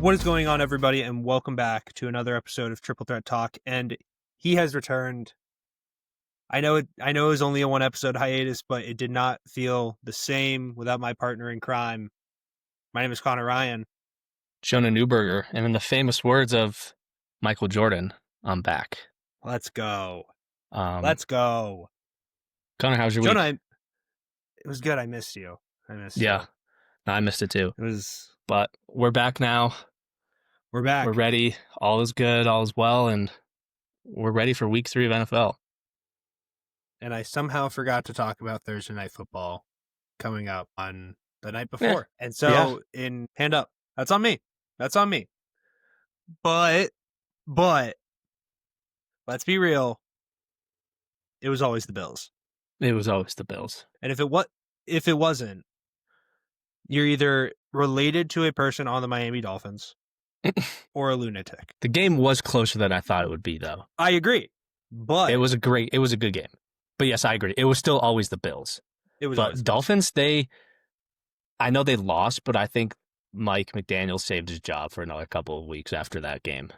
What is going on, everybody, and welcome back to another episode of Triple Threat Talk. And he has returned. I know it was only a one episode hiatus, but it did not feel the same without my partner in crime. My name is Connor Ryan. Jonah Newberger, and in the famous words of Michael Jordan, I'm back. Let's go. Let's go. Connor, how's your Jonah, week? it was good. I missed you. Yeah, I missed it too. But we're back now. We're back. We're ready. All is good. All is well, and we're ready for week 3 of NFL. And I somehow forgot to talk about Thursday Night Football coming up on the night before. Yeah. And so, in hand up, that's on me. That's on me. But let's be real. It was always the Bills. It was always the Bills. And if it wasn't, you're either related to a person on the Miami Dolphins or a lunatic. The game was closer than I thought it would be, though. I agree. But it was a good game. But yes, I agree. It was still always the Bills. But Dolphins, I know they lost, but I think Mike McDaniel saved his job for another couple of weeks after that game.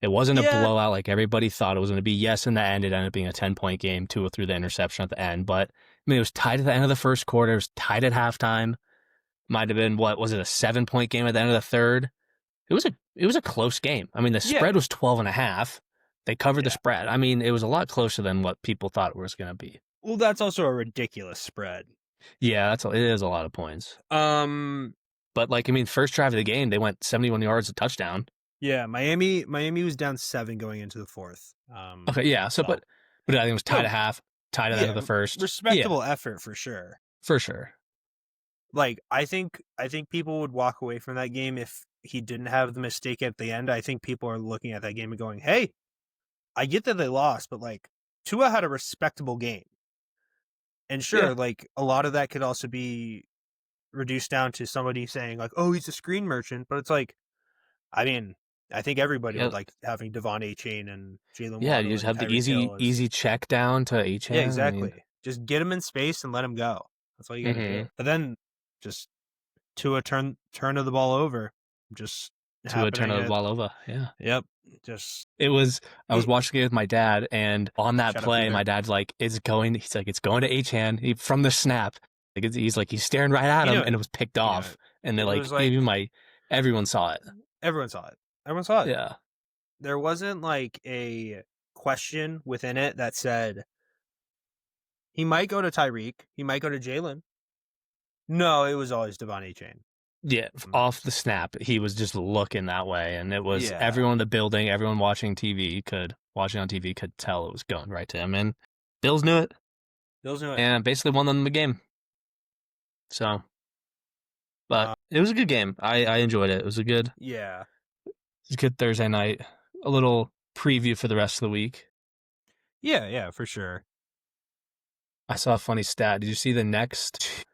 It wasn't a blowout like everybody thought it was going to be. Yes, in the end, it ended up being a 10-point game, Tua threw the interception at the end. But, I mean, it was tied at the end of the first quarter. It was tied at halftime. Might have been, what was it, a 7-point game at the end of the third? It was a close game. I mean, the spread was 12.5. They covered the spread. I mean, it was a lot closer than what people thought it was going to be. Well, that's also a ridiculous spread. Yeah, it is a lot of points. But like, I mean, first drive of the game, they went 71 yards, a touchdown. Yeah, Miami was down 7 going into the fourth. Okay, yeah. So, but I think it was tied at half, tied at the end of the first. Respectable effort for sure. For sure. Like, I think people would walk away from that game if he didn't have the mistake at the end. I think people are looking at that game and going, "Hey, I get that they lost, but like Tua had a respectable game." And sure, like a lot of that could also be reduced down to somebody saying like, "Oh, he's a screen merchant," but it's like, I mean, I think everybody would like having Devon Achane and Jalen. Yeah, you just have the easy check down to Achane. Yeah, exactly. Just get him in space and let him go. That's all you got to do. But then just Tua turn of the ball over. Just Tua turn of the ball over. Yeah. Yep. I was watching it with my dad, and on that play, my dad's like, it's going to Achane from the snap. Like he's staring right at him, and it was picked off. And they're like, everyone saw it. Everyone saw it. Yeah. There wasn't like a question within it that said he might go to Tyreek, he might go to Jalen. No, it was always Devon Achane. Yeah, off the snap, he was just looking that way, and it was everyone in the building, everyone watching on TV could tell it was going right to him, and Bills knew it. And basically won them the game. So, but it was a good game. I enjoyed it. It was a good Thursday night. A little preview for the rest of the week. Yeah, for sure. I saw a funny stat. Did you see the next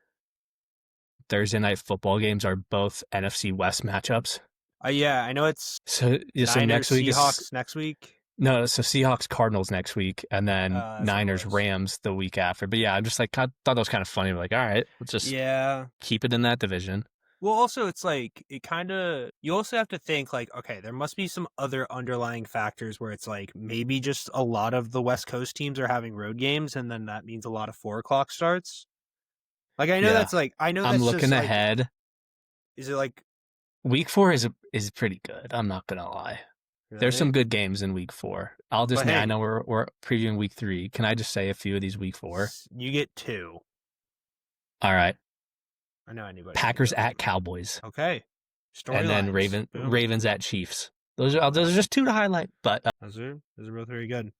Thursday night football games are both NFC West matchups? Yeah, I know it's so next week Seahawks next week. No, so Seahawks Cardinals next week, and then Niners Rams the week after. But yeah, I'm just like, I thought that was kind of funny. Like, all right, let's just keep it in that division. Well, also it's like you also have to think like, okay, there must be some other underlying factors where it's like maybe just a lot of the West Coast teams are having road games, and then that means a lot of 4:00 starts. Like I know that's like I'm looking ahead. Is it like week 4 is pretty good? I'm not gonna lie. Really? There's some good games in week 4. I know we're previewing week 3. Can I just say a few of these week 4? You get 2. All right. I know anybody. Packers at Cowboys. Okay. And then Ravens at Chiefs. Those are just 2 to highlight, but those are both very good.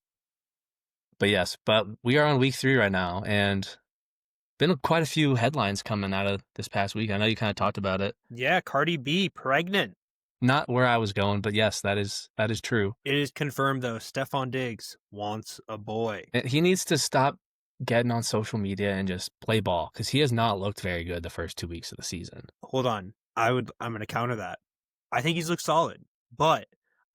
But yes, we are on week 3 right now, and been quite a few headlines coming out of this past week. I know you kind of talked about it. Yeah, Cardi B pregnant. Not where I was going, but yes, that is true. It is confirmed though. Stephon Diggs wants a boy. He needs to stop getting on social media and just play ball, because he has not looked very good the first 2 weeks of the season. Hold on, I'm going to counter that. I think he's looked solid, but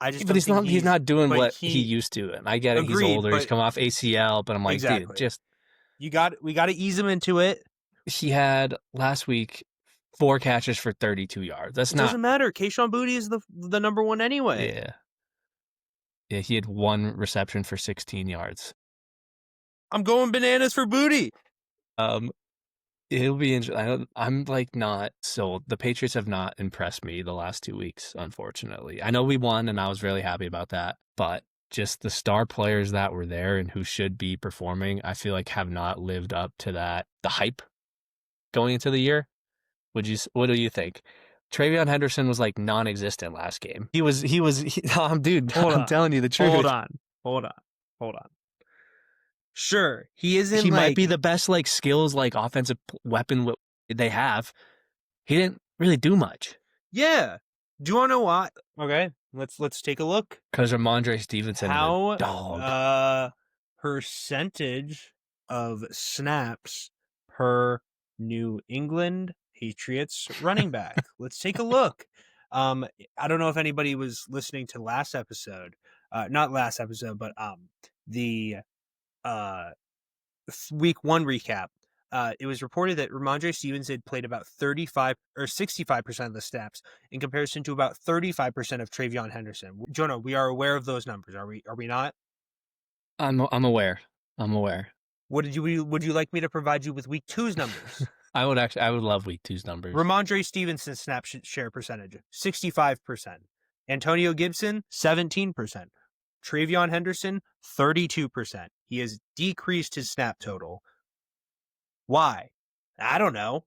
he's not doing what he used to, and I get it. He's older. He's come off ACL, but I'm like, dude, just we got to ease him into it. He had last week 4 catches for 32 yards. That's It not. Doesn't matter. Kayshon Boutte is the number one anyway. Yeah. Yeah, he had 1 reception for 16 yards. I'm going bananas for Boutte. It'll be interesting. I'm like not sold. The Patriots have not impressed me the last 2 weeks, unfortunately. I know we won, and I was really happy about that. But just the star players that were there and who should be performing, I feel like have not lived up to the hype going into the year. What do you think? TreVeyon Henderson was like non-existent last game. Dude, I'm telling you the truth. Hold on. Sure, he isn't. He might be the best like skills like offensive weapon they have. He didn't really do much. Yeah. Do you want to know why? Okay, let's take a look. Because Ramondre Stevenson is a dog. Percentage of snaps per New England Patriots running back. Let's take a look. I don't know if anybody was listening to last episode. Not last episode, but the week 1 recap. It was reported that Ramondre Stevenson had played about 35 or 65% of the snaps in comparison to about 35% of TreVeyon Henderson. Jonah, we are aware of those numbers. Are we not? I'm aware. Would you like me to provide you with week 2's numbers? I would love week 2's numbers. Ramondre Stevenson's snap share percentage, 65%. Antonio Gibson, 17%. TreVeyon Henderson, 32%. He has decreased his snap total. Why? I don't know.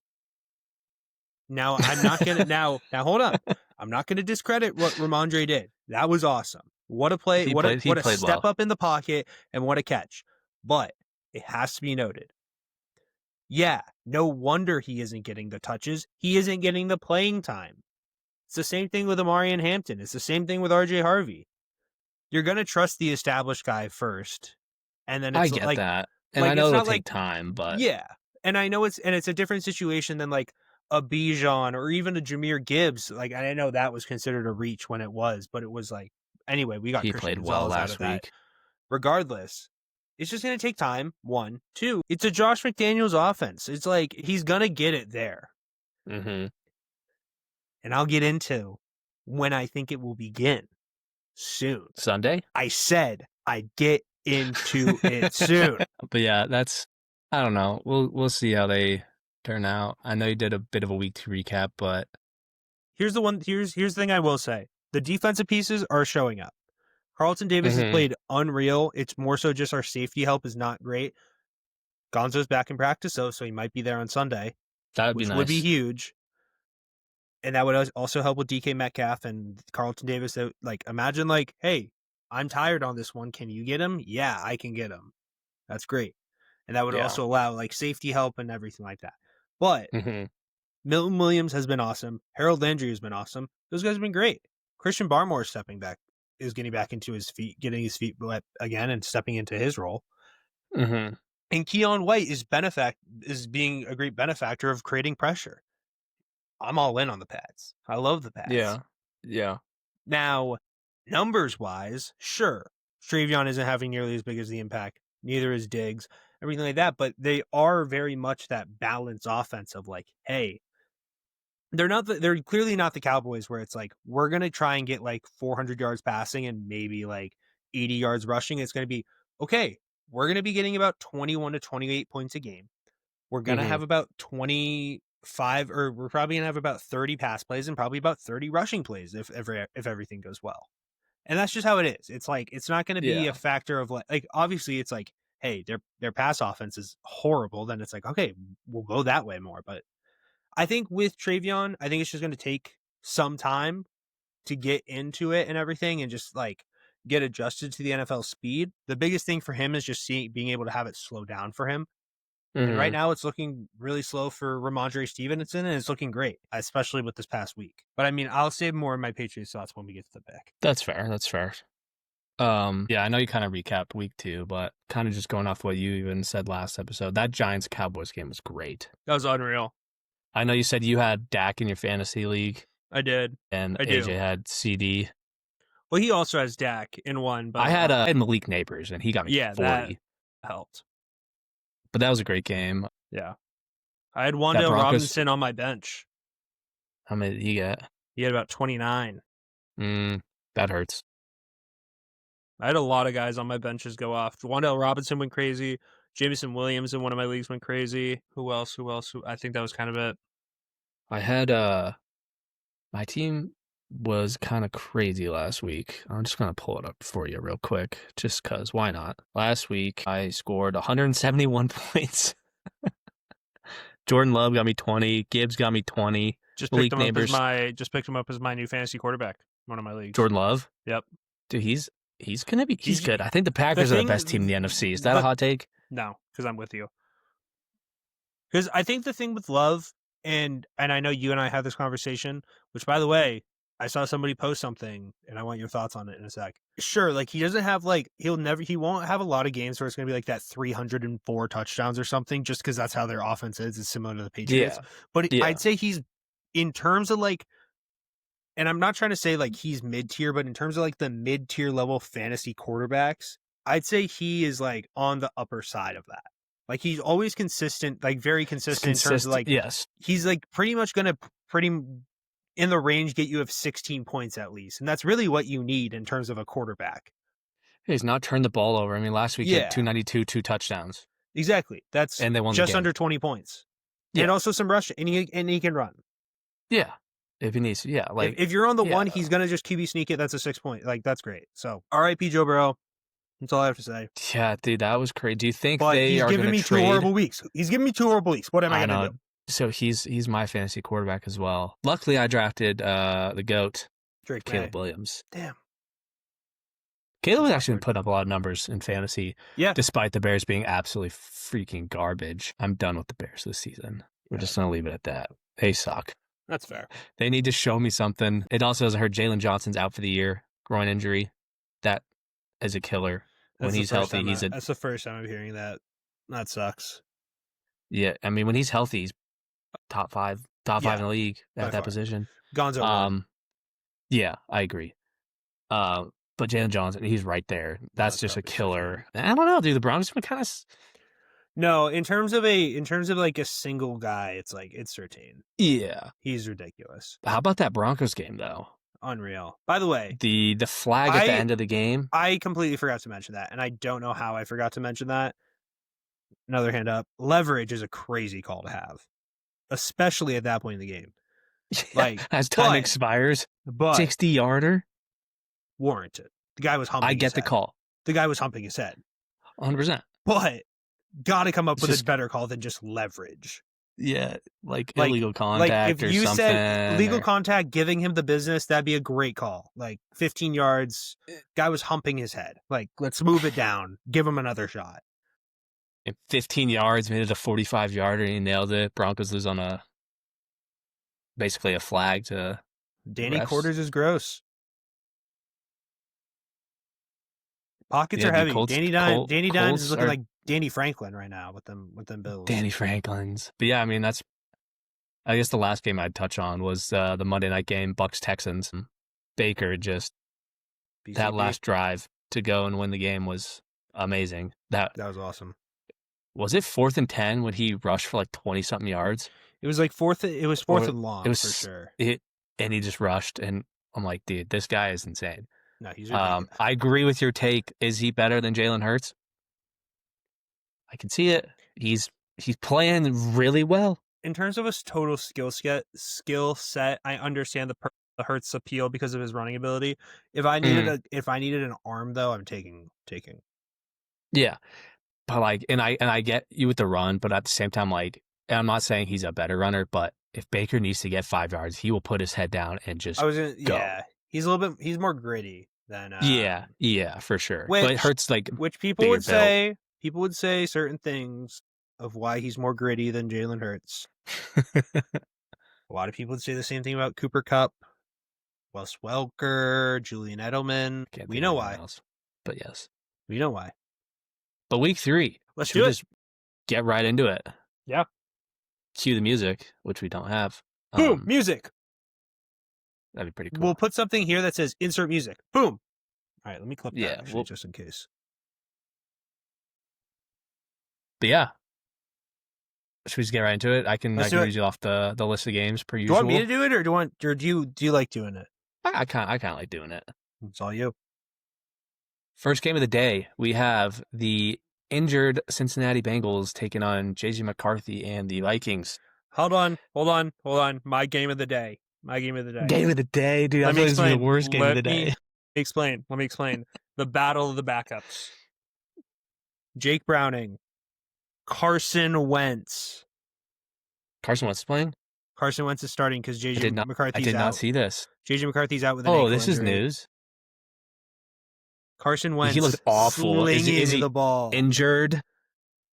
Now I'm not gonna now hold on. I'm not gonna discredit what Ramondre did. That was awesome. What a play! What a step up in the pocket and what a catch. But it has to be noted. Yeah, no wonder he isn't getting the touches. He isn't getting the playing time. It's the same thing with Amarian Hampton. It's the same thing with RJ Harvey. You're gonna trust the established guy first, and then I get that, and I know it'll take time, but yeah. And I know it's a different situation than like a Bijan or even a Jahmyr Gibbs. Like I know that was considered a reach when it was, but it was like anyway, we got he Christian played well Gonzalez last week. Regardless, it's just gonna take time. 1, 2. It's a Josh McDaniels offense. It's like he's gonna get it there. Mm-hmm. And I'll get into when I think it will begin soon. Sunday? I said I'd get into it soon. But yeah, I don't know. We'll see how they turn out. I know you did a bit of a week 2 recap, but here's the thing I will say. The defensive pieces are showing up. Carlton Davis has played unreal. It's more so just our safety help is not great. Gonzo's back in practice, so he might be there on Sunday. That would be nice. Which would be huge. And that would also help with DK Metcalf and Carlton Davis. Like, imagine like, hey, I'm tired on this one. Can you get him? Yeah, I can get him. That's great. And that would also allow like safety help and everything like that. But Milton Williams has been awesome. Harold Landry has been awesome. Those guys have been great. Christian Barmore is getting back into his feet, getting his feet wet again and stepping into his role. And Keon White is being a great benefactor of creating pressure. I'm all in on the Pats. I love the Pats. Yeah. Now, numbers-wise, sure, TreVeyon isn't having nearly as big as the impact. Neither is Diggs, everything like that. But they are very much that balanced offense of like, hey, they're clearly not the Cowboys where it's like, we're going to try and get like 400 yards passing and maybe like 80 yards rushing. It's going to be, okay, we're going to be getting about 21 to 28 points a game. We're going to have about 25, or we're probably going to have about 30 pass plays and probably about 30 rushing plays if everything goes well. And that's just how it is. It's like, it's not going to be a factor of like, obviously it's like, hey, their pass offense is horrible. Then it's like, okay, we'll go that way more. But I think with TreVeyon, I think it's just going to take some time to get into it and everything and just like get adjusted to the NFL speed. The biggest thing for him is just being able to have it slow down for him. And right now it's looking really slow for Ramondre Stevenson, and it's looking great, especially with this past week. But I mean, I'll save more of my Patriots thoughts when we get to the pick. That's fair. Yeah, I know you kind of recapped week 2, but kind of just going off what you even said last episode, that Giants-Cowboys game was great. That was unreal. I know you said you had Dak in your fantasy league. I did. And AJ had CD. Well, he also has Dak in one. But I had Malik Neighbors, and he got me 40. That helped. But that was a great game. Yeah. I had Wan'Dale Robinson on my bench. How many did he get? He had about 29. That hurts. I had a lot of guys on my benches go off. Wandale Robinson went crazy. Jameson Williams in one of my leagues went crazy. Who else? I think that was kind of it. I had my team was kind of crazy last week. I'm just going to pull it up for you real quick, just because why not? Last week, I scored 171 points. Jordan Love got me 20. Gibbs got me 20. Just picked him up as my new fantasy quarterback. One of my leagues. Jordan Love? Yep. Dude, he's good. I think the Packers are the best team in the NFC. Is that a hot take? No, because I'm with you. Because I think the thing with Love, and I know you and I had this conversation, which, by the way, I saw somebody post something, and I want your thoughts on it in a sec. Sure, like, he doesn't have, like, he won't have a lot of games where it's going to be like that 304 touchdowns or something, just because that's how their offense is. It's similar to the Patriots. Yeah. But I'd say he's, in terms of, like, and I'm not trying to say, like, he's mid-tier, but in terms of, like, the mid-tier level fantasy quarterbacks, I'd say he is, like, on the upper side of that. Like, he's always consistent, like, very consistent in terms of, like, yes. He's, like, pretty much going to in the range get you of 16 points at least. And that's really what you need in terms of a quarterback. He's not turned the ball over. I mean, last week he had 292, 2 touchdowns. Exactly. That's and they won just the game. Under 20 points. Yeah. And also some rush, and he can run. Yeah. If he needs to, yeah. Like, if you're on the one, he's going to just QB sneak it. That's a 6 point. Like, that's great. So, RIP Joe Burrow. That's all I have to say. Yeah, dude, that was crazy. Do you think but they are going to trade? He's giving me 2 horrible weeks. He's giving me 2 horrible weeks. What am I going to do? So he's my fantasy quarterback as well. Luckily, I drafted the GOAT, Caleb Williams. Damn. Caleb has actually been putting up a lot of numbers in fantasy. Yeah. Despite the Bears being absolutely freaking garbage. I'm done with the Bears this season. We're just going to leave it at that. They suck. That's fair. They need to show me something. It also has heard Jalen Johnson's out for the year, groin injury. That is a killer. When he's healthy, that's the first time I'm hearing that. That sucks. Yeah, I mean, when he's healthy, he's top five in the league at that position. Gonzo. Yeah, I agree. But Jalen Johnson, he's right there. That's just a killer. I don't know, dude. The Broncos have been kind of. No, in terms of like a single guy, it's like it's Surtain. Yeah, he's ridiculous. How about that Broncos game though? Unreal. By the way, the flag at the end of the game. I completely forgot to mention that, and I don't know how I forgot to mention that. Another hand up. Leverage is a crazy call to have, especially at that point in the game. Like as time expires, but 60-yarder warranted. The guy was humping. I get the call. The guy was humping his head. 100%. But got to come up with a better call than just leverage. Yeah, like illegal contact like if you or something. Said legal contact, giving him the business, that'd be a great call. Like 15 yards, guy was humping his head. Like, let's move it down. Give him another shot. And 15 yards, made it a 45-yarder, and he nailed it. Broncos lose on basically a flag to Danny Quarters is gross. Pockets are heavy. Colts, Danny Dimes is looking like Danny Franklin right now with them Bills. Danny Franklin's. But yeah, I mean, I guess the last game I'd touch on was the Monday night game, Bucs-Texans. Baker just BCB. That last drive to go and win the game was amazing. That was awesome. Was it 4th and 10 when he rushed for like 20-something yards? It was like fourth and long, for sure. And he just rushed, and I'm like, dude, this guy is insane. No, he's ridiculous. I agree with your take. Is he better than Jalen Hurts? I can see it. He's playing really well. In terms of his total skill set, I understand the Hurts appeal because of his running ability. If I needed an arm though, I'm taking. Yeah. But like, and I get you with the run, but at the same time, like, I'm not saying he's a better runner, but if Baker needs to get 5 yards, he will put his head down and just go. Yeah, he's more gritty than. Yeah, for sure. But it hurts like which people would say. People would say certain things of why he's more gritty than Jalen Hurts. A lot of people would say the same thing about Cooper Kupp, Wes Welker, Julian Edelman. We know why. But yes, we know why. But week 3, let's do it. Just get right into it. Yeah. Cue the music, which we don't have. Boom, music. That'd be pretty cool. We'll put something here that says insert music. Boom. All right, let me clip that just in case. But yeah. Should we just get right into it? I can read you off the list of games per usual. Do you want me to do it, or do you like doing it? I kind of like doing it. It's all you. First game of the day, we have the injured Cincinnati Bengals taking on JJ McCarthy and the Vikings. Hold on. My game of the day. Game of the day, dude. I feel like this is the worst game of the day. Let me explain. The battle of the backups. Jake Browning. Carson Wentz. Carson Wentz is playing? Carson Wentz is starting because JJ McCarthy's out. I did not see this. JJ McCarthy's out with an ankle this injury. Is news. Carson Wentz. He looked awful. Is he the ball injured?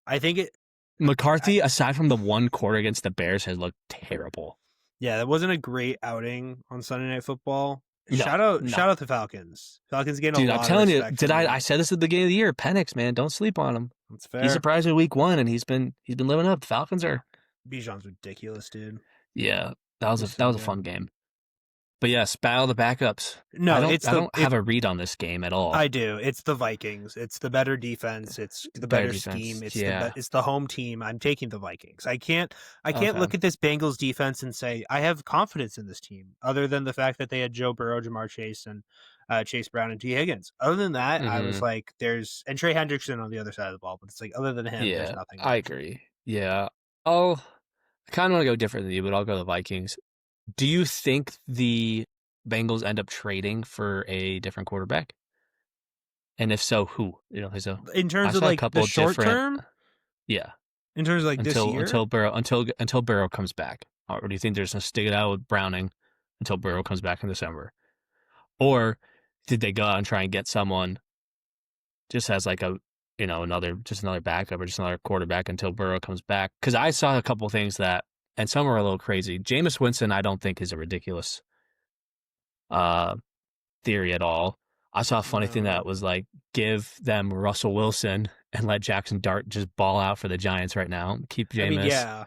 I think it. McCarthy, aside from the one quarter against the Bears, has looked terrible. Yeah, that wasn't a great outing on Sunday Night Football. Shout out the Falcons. Falcons getting a lot of respect. Dude, I'm telling you, I said this at the beginning of the year. Penix, man, don't sleep on him. That's fair. He surprised me week 1, and he's been living up. The Falcons are. Bijan's ridiculous, dude. Yeah, that was a fun game. But yes, battle of the backups. No, I don't have a read on this game at all. I do. It's the Vikings. It's the better defense. It's the better scheme. It's the home team. I'm taking the Vikings. I can't look at this Bengals defense and say I have confidence in this team, other than the fact that they had Joe Burrow, Jamar Chase, and Chase Brown and T. Higgins. Other than that, I was like, and Trey Hendrickson on the other side of the ball. But it's like, other than him, there's nothing. I agree. Yeah. I kind of want to go different than you, but I'll go the Vikings. Do you think the Bengals end up trading for a different quarterback? And if so, who? In terms of like the short term? Yeah. In terms of like this year? Until Burrow comes back. Or do you think they're just going to stick it out with Browning until Burrow comes back in December? Or did they go out and try and get someone just as like another backup or just another quarterback until Burrow comes back? Because I saw a couple things that, and some were a little crazy. Jameis Winston, I don't think is a ridiculous theory at all. I saw a funny thing that was like, give them Russell Wilson and let Jackson Dart just ball out for the Giants right now. Keep Jameis. I mean, yeah.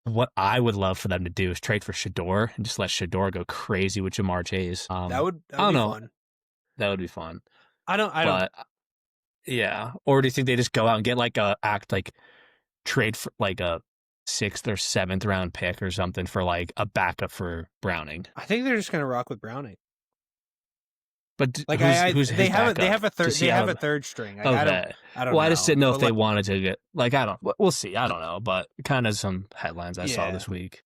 What I would love for them to do is trade for Shador and just let Shador go crazy with Jamar Chase. That would be fun. That would be fun. I don't. Yeah. Or do you think they just go out and get trade for like a 6th or 7th round pick or something for like a backup for Browning? I think they're just gonna rock with Browning. But like they have a third string. I don't know. Well, I just didn't know if they wanted to get we'll see. I don't know, but kind of some headlines I saw this week.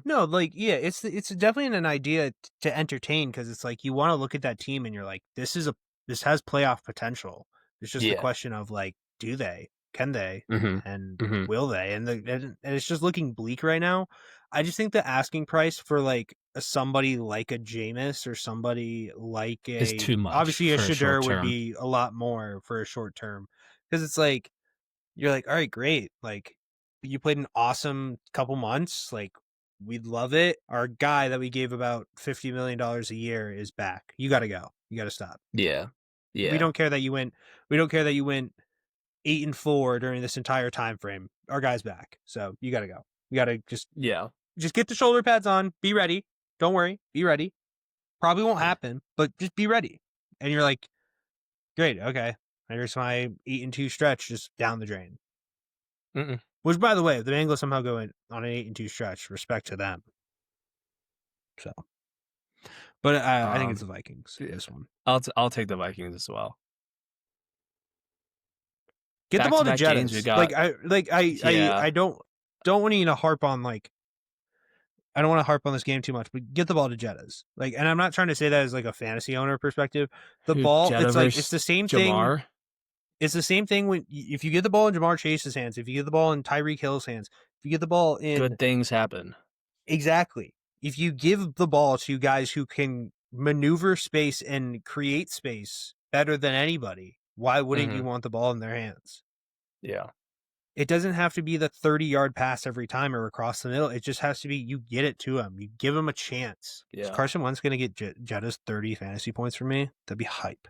No, it's definitely an idea to entertain, because it's like you want to look at that team and you're like, this has playoff potential. It's just a question of like, do they? Can they? And will they? And it's just looking bleak right now. I just think the asking price for like somebody like a Jameis or somebody like is too much. Obviously, a Shador would be a lot more for a short term, because it's like you're like, all right, great. Like, you played an awesome couple months. Like, we'd love it. Our guy that we gave about $50 million a year is back. You got to go. You got to stop. Yeah. We don't care that you went. We don't care that you went 8-4 during this entire time frame. Our guy's back, so you got to go. You got to just get the shoulder pads on. Be ready. Don't worry. Be ready. Probably won't happen, but just be ready. And you're like, great, okay. Here's my 8-2 stretch just down the drain. Which, by the way, if the Bengals somehow go on an 8-2 stretch, respect to them. So, but I think it's the Vikings. This one, I'll take the Vikings as well. Get the ball to Jettas. I don't want to harp on I don't want to harp on this game too much, but get the ball to Jettas. And I'm not trying to say that as like a fantasy owner perspective. The ball, it's the same Jamar? thing. It's the same thing if you get the ball in Jamar Chase's hands, if you get the ball in Tyreek Hill's hands, if you get the ball in, good things happen. Exactly. If you give the ball to guys who can maneuver space and create space better than anybody, why wouldn't you want the ball in their hands? Yeah. It doesn't have to be the 30-yard pass every time or across the middle. It just has to be you get it to him. You give him a chance. Yeah. Is Carson Wentz going to get Jetta's 30 fantasy points from me? That'd be hype.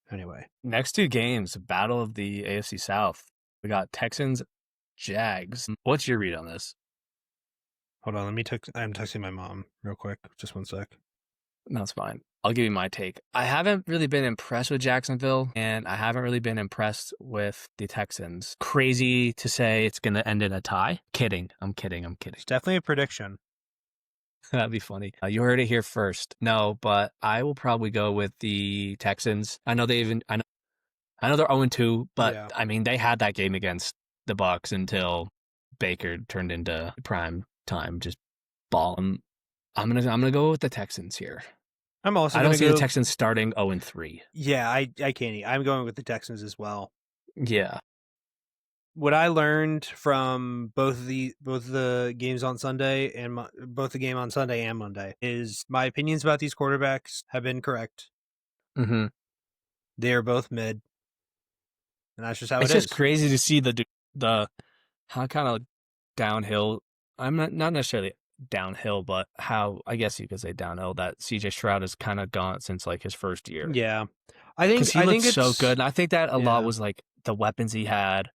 Anyway. Next two games, battle of the AFC South. We got Texans, Jags. What's your read on this? Hold on, I'm texting my mom real quick. Just one sec. No, it's fine. I'll give you my take. I haven't really been impressed with Jacksonville, and I haven't really been impressed with the Texans. Crazy to say it's going to end in a tie. Kidding. I'm kidding. It's definitely a prediction. That'd be funny. You heard it here first. No, but I will probably go with the Texans. I know they're 0-2, but Yeah. I mean, they had that game against the Bucs until Baker turned into prime time, just ball. I'm gonna go with the Texans here. I don't see the Texans starting 0-3. Yeah, I can't. I'm going with the Texans as well. Yeah. What I learned from both the games on Sunday and both the game on Sunday and Monday is my opinions about these quarterbacks have been correct. Mm-hmm. They are both mid, and that's just how it's just crazy to see the how kind of downhill. I'm not necessarily downhill, but how, I guess you could say downhill, that CJ Stroud has kind of gone since like his first year. Yeah, I think it's so good. And I think that a lot was like the weapons he had,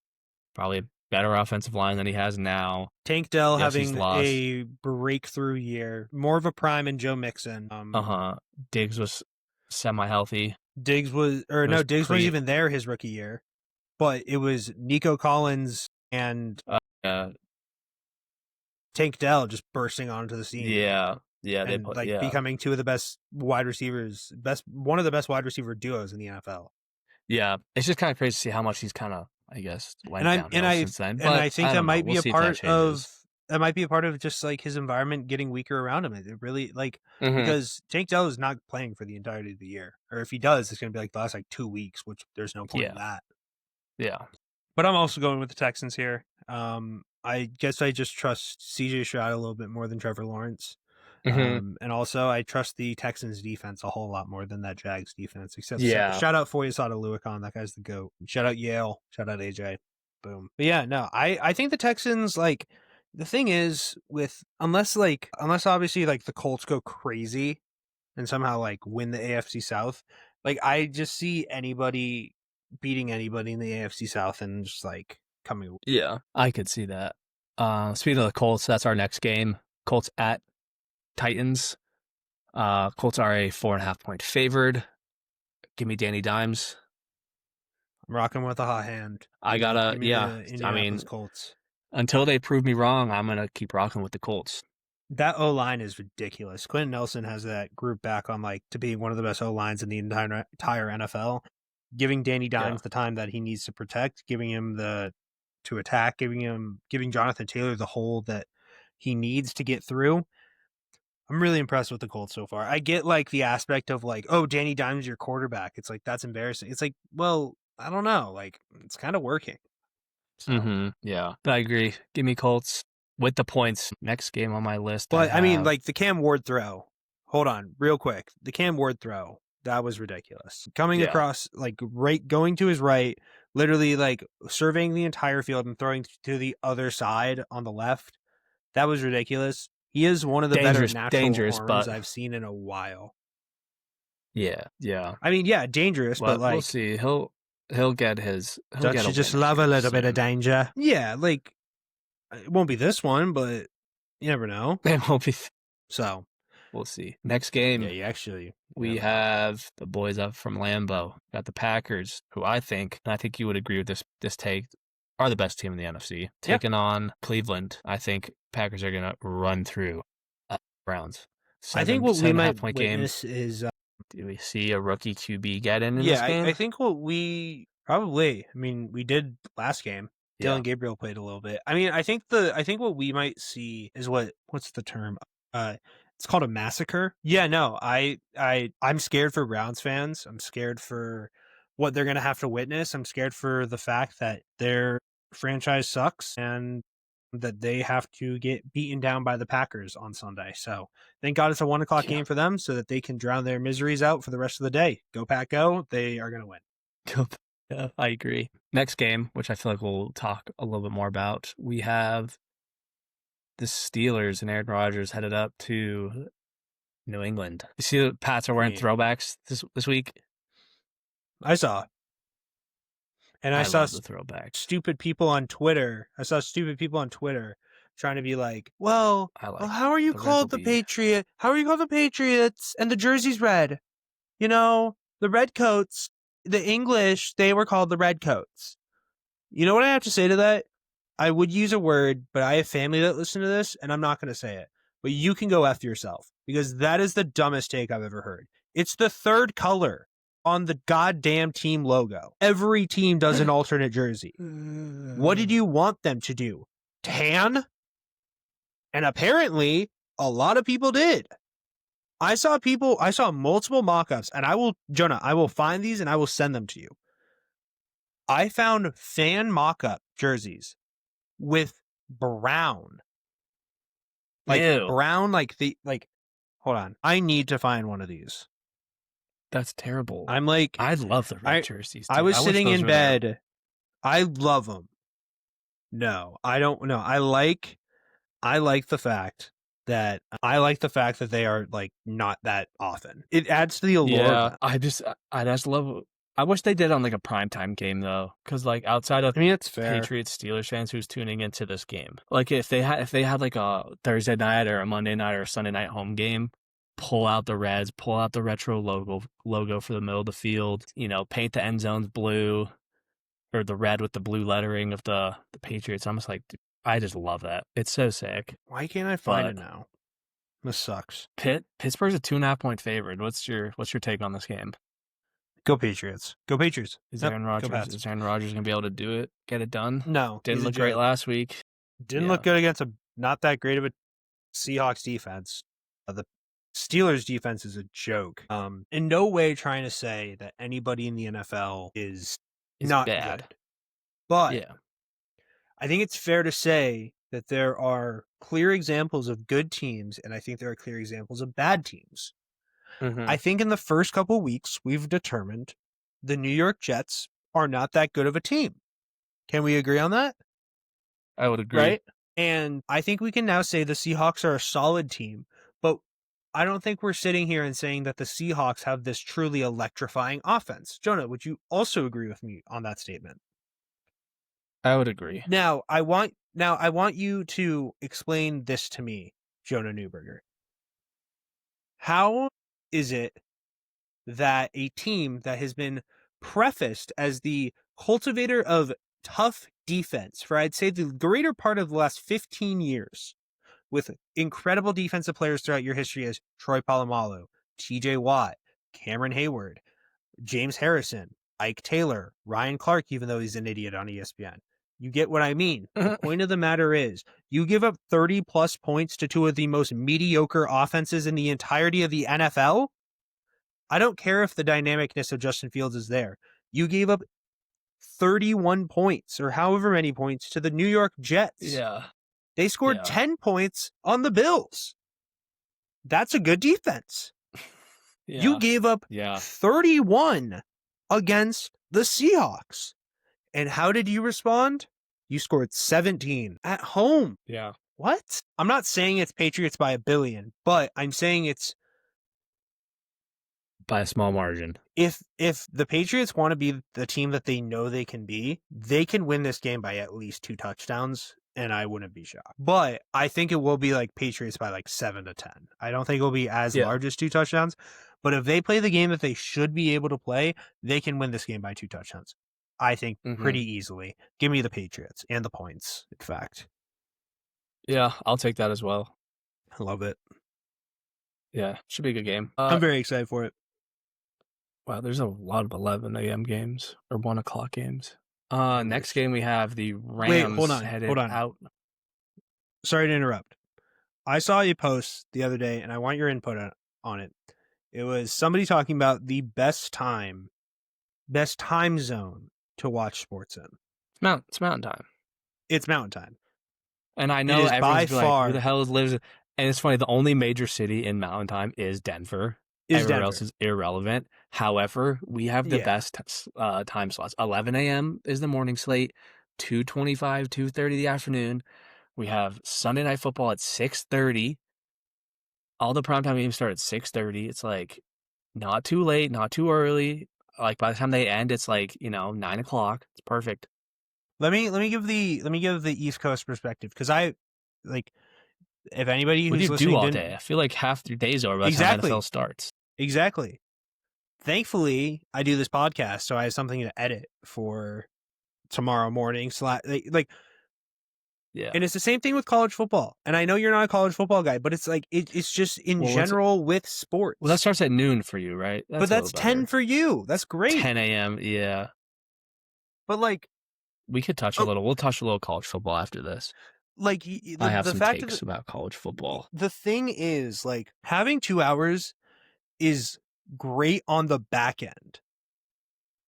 probably a better offensive line than he has now. Tank Dell having a breakthrough year, more of a prime in Joe Mixon. Diggs was semi-healthy. Diggs wasn't even there his rookie year, but it was Nico Collins and Tank Dell just bursting onto the scene. Yeah, and becoming two of the best wide receivers, one of the best wide receiver duos in the NFL. Yeah, it's just kind of crazy to see how much he's kind of, I guess, went downhill since then. But I think that might be a part of that might be a part of just like his environment getting weaker around him. It really because Tank Dell is not playing for the entirety of the year, or if he does, it's going to be like the last 2 weeks, which there's no point in that. Yeah, but I'm also going with the Texans here. I guess I just trust CJ Stroud a little bit more than Trevor Lawrence. And also I trust the Texans defense a whole lot more than that Jags defense. Except shout out Foyesade Luakon, that guy's the GOAT. Shout out Yale. Shout out AJ. Boom. But yeah, no, I think the Texans, like, the thing is with unless obviously like the Colts go crazy and somehow like win the AFC South, like I just see anybody beating anybody in the AFC South and just like coming. Yeah, I could see that. Speaking of the Colts, that's our next game. Colts at Titans. Colts are a 4.5-point favored. Give me Danny Dimes. I'm rocking with a hot hand. I mean, Colts. Until they prove me wrong, I'm gonna keep rocking with the Colts. That O-line is ridiculous. Quentin Nelson has that group back on to be one of the best O-lines in the entire NFL. Giving Danny Dimes the time that he needs to protect, giving him to attack, giving Jonathan Taylor the hole that he needs to get through. I'm really impressed with the Colts so far. I get the aspect of Danny Dimes is your quarterback. It's that's embarrassing. It's well, I don't know. It's kind of working. So. Yeah, I agree. Give me Colts with the points. Next game on my list. But I mean, the Cam Ward throw. Hold on, real quick. The Cam Ward throw. That was ridiculous. Coming across, going to his right, literally surveying the entire field and throwing to the other side on the left. That was ridiculous. He is one of the better natural arms I've seen in a while. Yeah. I mean, dangerous, but we'll see. He'll get his. Don't you just love a little bit of danger? Yeah, it won't be this one, but you never know. It won't be. So we'll see. Next game. Yeah, we have the boys up from Lambeau. Got the Packers, who I think you would agree with this take, are the best team in the NFC. Taking on Cleveland. I think Packers are going to run through Browns. I think what we might witness is... do we see a rookie QB get in this game? I think what we probably... I mean, we did last game. Dylan Gabriel played a little bit. I mean, I think what we might see is what's the term? It's called a massacre. Yeah, no, I'm scared for Browns fans. I'm scared for what they're going to have to witness. I'm scared for the fact that their franchise sucks and that they have to get beaten down by the Packers on Sunday. So thank God it's a 1:00 game for them so that they can drown their miseries out for the rest of the day. Go Pack, go. They are going to win. Yeah, I agree. Next game, which I feel like we'll talk a little bit more about, we have the Steelers and Aaron Rodgers headed up to New England. You see the Pats are wearing throwbacks this week? I saw. And I saw the throwbacks. Stupid people on Twitter. Trying to be well, how are you called the Patriot? How are you called the Patriots? And the jersey's red. the Redcoats, the English, they were called the Redcoats. You know what I have to say to that? I would use a word, but I have family that listen to this, and I'm not going to say it. But you can go F yourself, because that is the dumbest take I've ever heard. It's the third color on the goddamn team logo. Every team does an alternate jersey. What did you want them to do? Tan? And apparently, a lot of people did. I saw multiple mock-ups, and Jonah, I will find these and I will send them to you. I found fan mock-up jerseys with brown. Ew. Brown, hold on. I need to find one of these. That's terrible. I'm like, I love the red jerseys. Dude. I was sitting in bed. There. I love them. No, I don't know. I like the fact that they are like not that often. It adds to the allure. Yeah, I just love. I wish they did on like a primetime game though, because like outside of it's fair. Patriots Steelers fans who's tuning into this game, like if they had like a Thursday night or a Monday night or a Sunday night home game, pull out the Reds, pull out the retro logo for the middle of the field, paint the end zones blue or the red with the blue lettering of the Patriots. I'm just like, dude, I just love that. It's so sick. Why can't I find it now? This sucks. Pittsburgh's a 2.5-point favorite. What's your take on this game? Go Patriots. Go Patriots. Is Aaron Rodgers going to be able to do it? Get it done? No. Didn't look great last week. Didn't look good against a not that great of a Seahawks defense. The Steelers defense is a joke. In no way trying to say that anybody in the NFL is not bad. Good. But yeah. I think it's fair to say that there are clear examples of good teams, and I think there are clear examples of bad teams. Mm-hmm. I think in the first couple of weeks, we've determined the New York Jets are not that good of a team. Can we agree on that? I would agree. Right? And I think we can now say the Seahawks are a solid team, but I don't think we're sitting here and saying that the Seahawks have this truly electrifying offense. Jonah, would you also agree with me on that statement? I would agree. Now, I want you to explain this to me, Jonah Newberger. How is it that a team that has been prefaced as the cultivator of tough defense for, I'd say, the greater part of the last 15 years, with incredible defensive players throughout your history as Troy Polamalu, TJ Watt, Cameron Hayward, James Harrison, Ike Taylor, Ryan Clark, even though he's an idiot on ESPN. You get what I mean. The point of the matter is, you give up 30-plus points to two of the most mediocre offenses in the entirety of the NFL? I don't care if the dynamicness of Justin Fields is there. You gave up 31 points, or however many points, to the New York Jets. Yeah. They scored 10 points on the Bills. That's a good defense. Yeah. You gave up 31 against the Seahawks. And how did you respond? You scored 17 at home. Yeah. What? I'm not saying it's Patriots by a billion, but I'm saying it's by a small margin. If the Patriots want to be the team that they know they can be, they can win this game by at least 2 touchdowns, and I wouldn't be shocked. But I think it will be like Patriots by like 7-10. I don't think it'll be as large as 2 touchdowns, but if they play the game that they should be able to play, they can win this game by 2 touchdowns. I think pretty easily. Give me the Patriots and the points, in fact. Yeah, I'll take that as well. I love it. Yeah, should be a good game. I'm very excited for it. Wow, there's a lot of 11 a.m. games or 1 o'clock games. Next game we have the Rams. Hold on. Out. Sorry to interrupt. I saw a post the other day, and I want your input on it. It was somebody talking about the best time zone to watch sports in. It's mountain time. It's mountain time. And I know everyone's like, who the hell lives? And it's funny, the only major city in mountain time is Denver. Everywhere else is irrelevant. However, we have the best time slots. 11 a.m. is the morning slate, 2:25, 2:30 the afternoon. We have Sunday Night Football at 6:30. All the primetime games start at 6:30. It's like not too late, not too early. Like by the time they end, it's like 9 o'clock. It's perfect. Let me give the East Coast perspective, because I like, if anybody who's listening, what do you do all day? I feel like half your day's over by the time NFL starts. Exactly. thankfully, I do this podcast, so I have something to edit for tomorrow morning. Yeah. And it's the same thing with college football. And I know you're not a college football guy, but it's like it's just in general with sports. Well, that starts at noon for you, right? But that's 10 for you. That's great. 10 a.m. Yeah. But like, we could touch a little. We'll touch a little college football after this. Like, I have some takes about college football. The thing is, like, having 2 hours is great on the back end.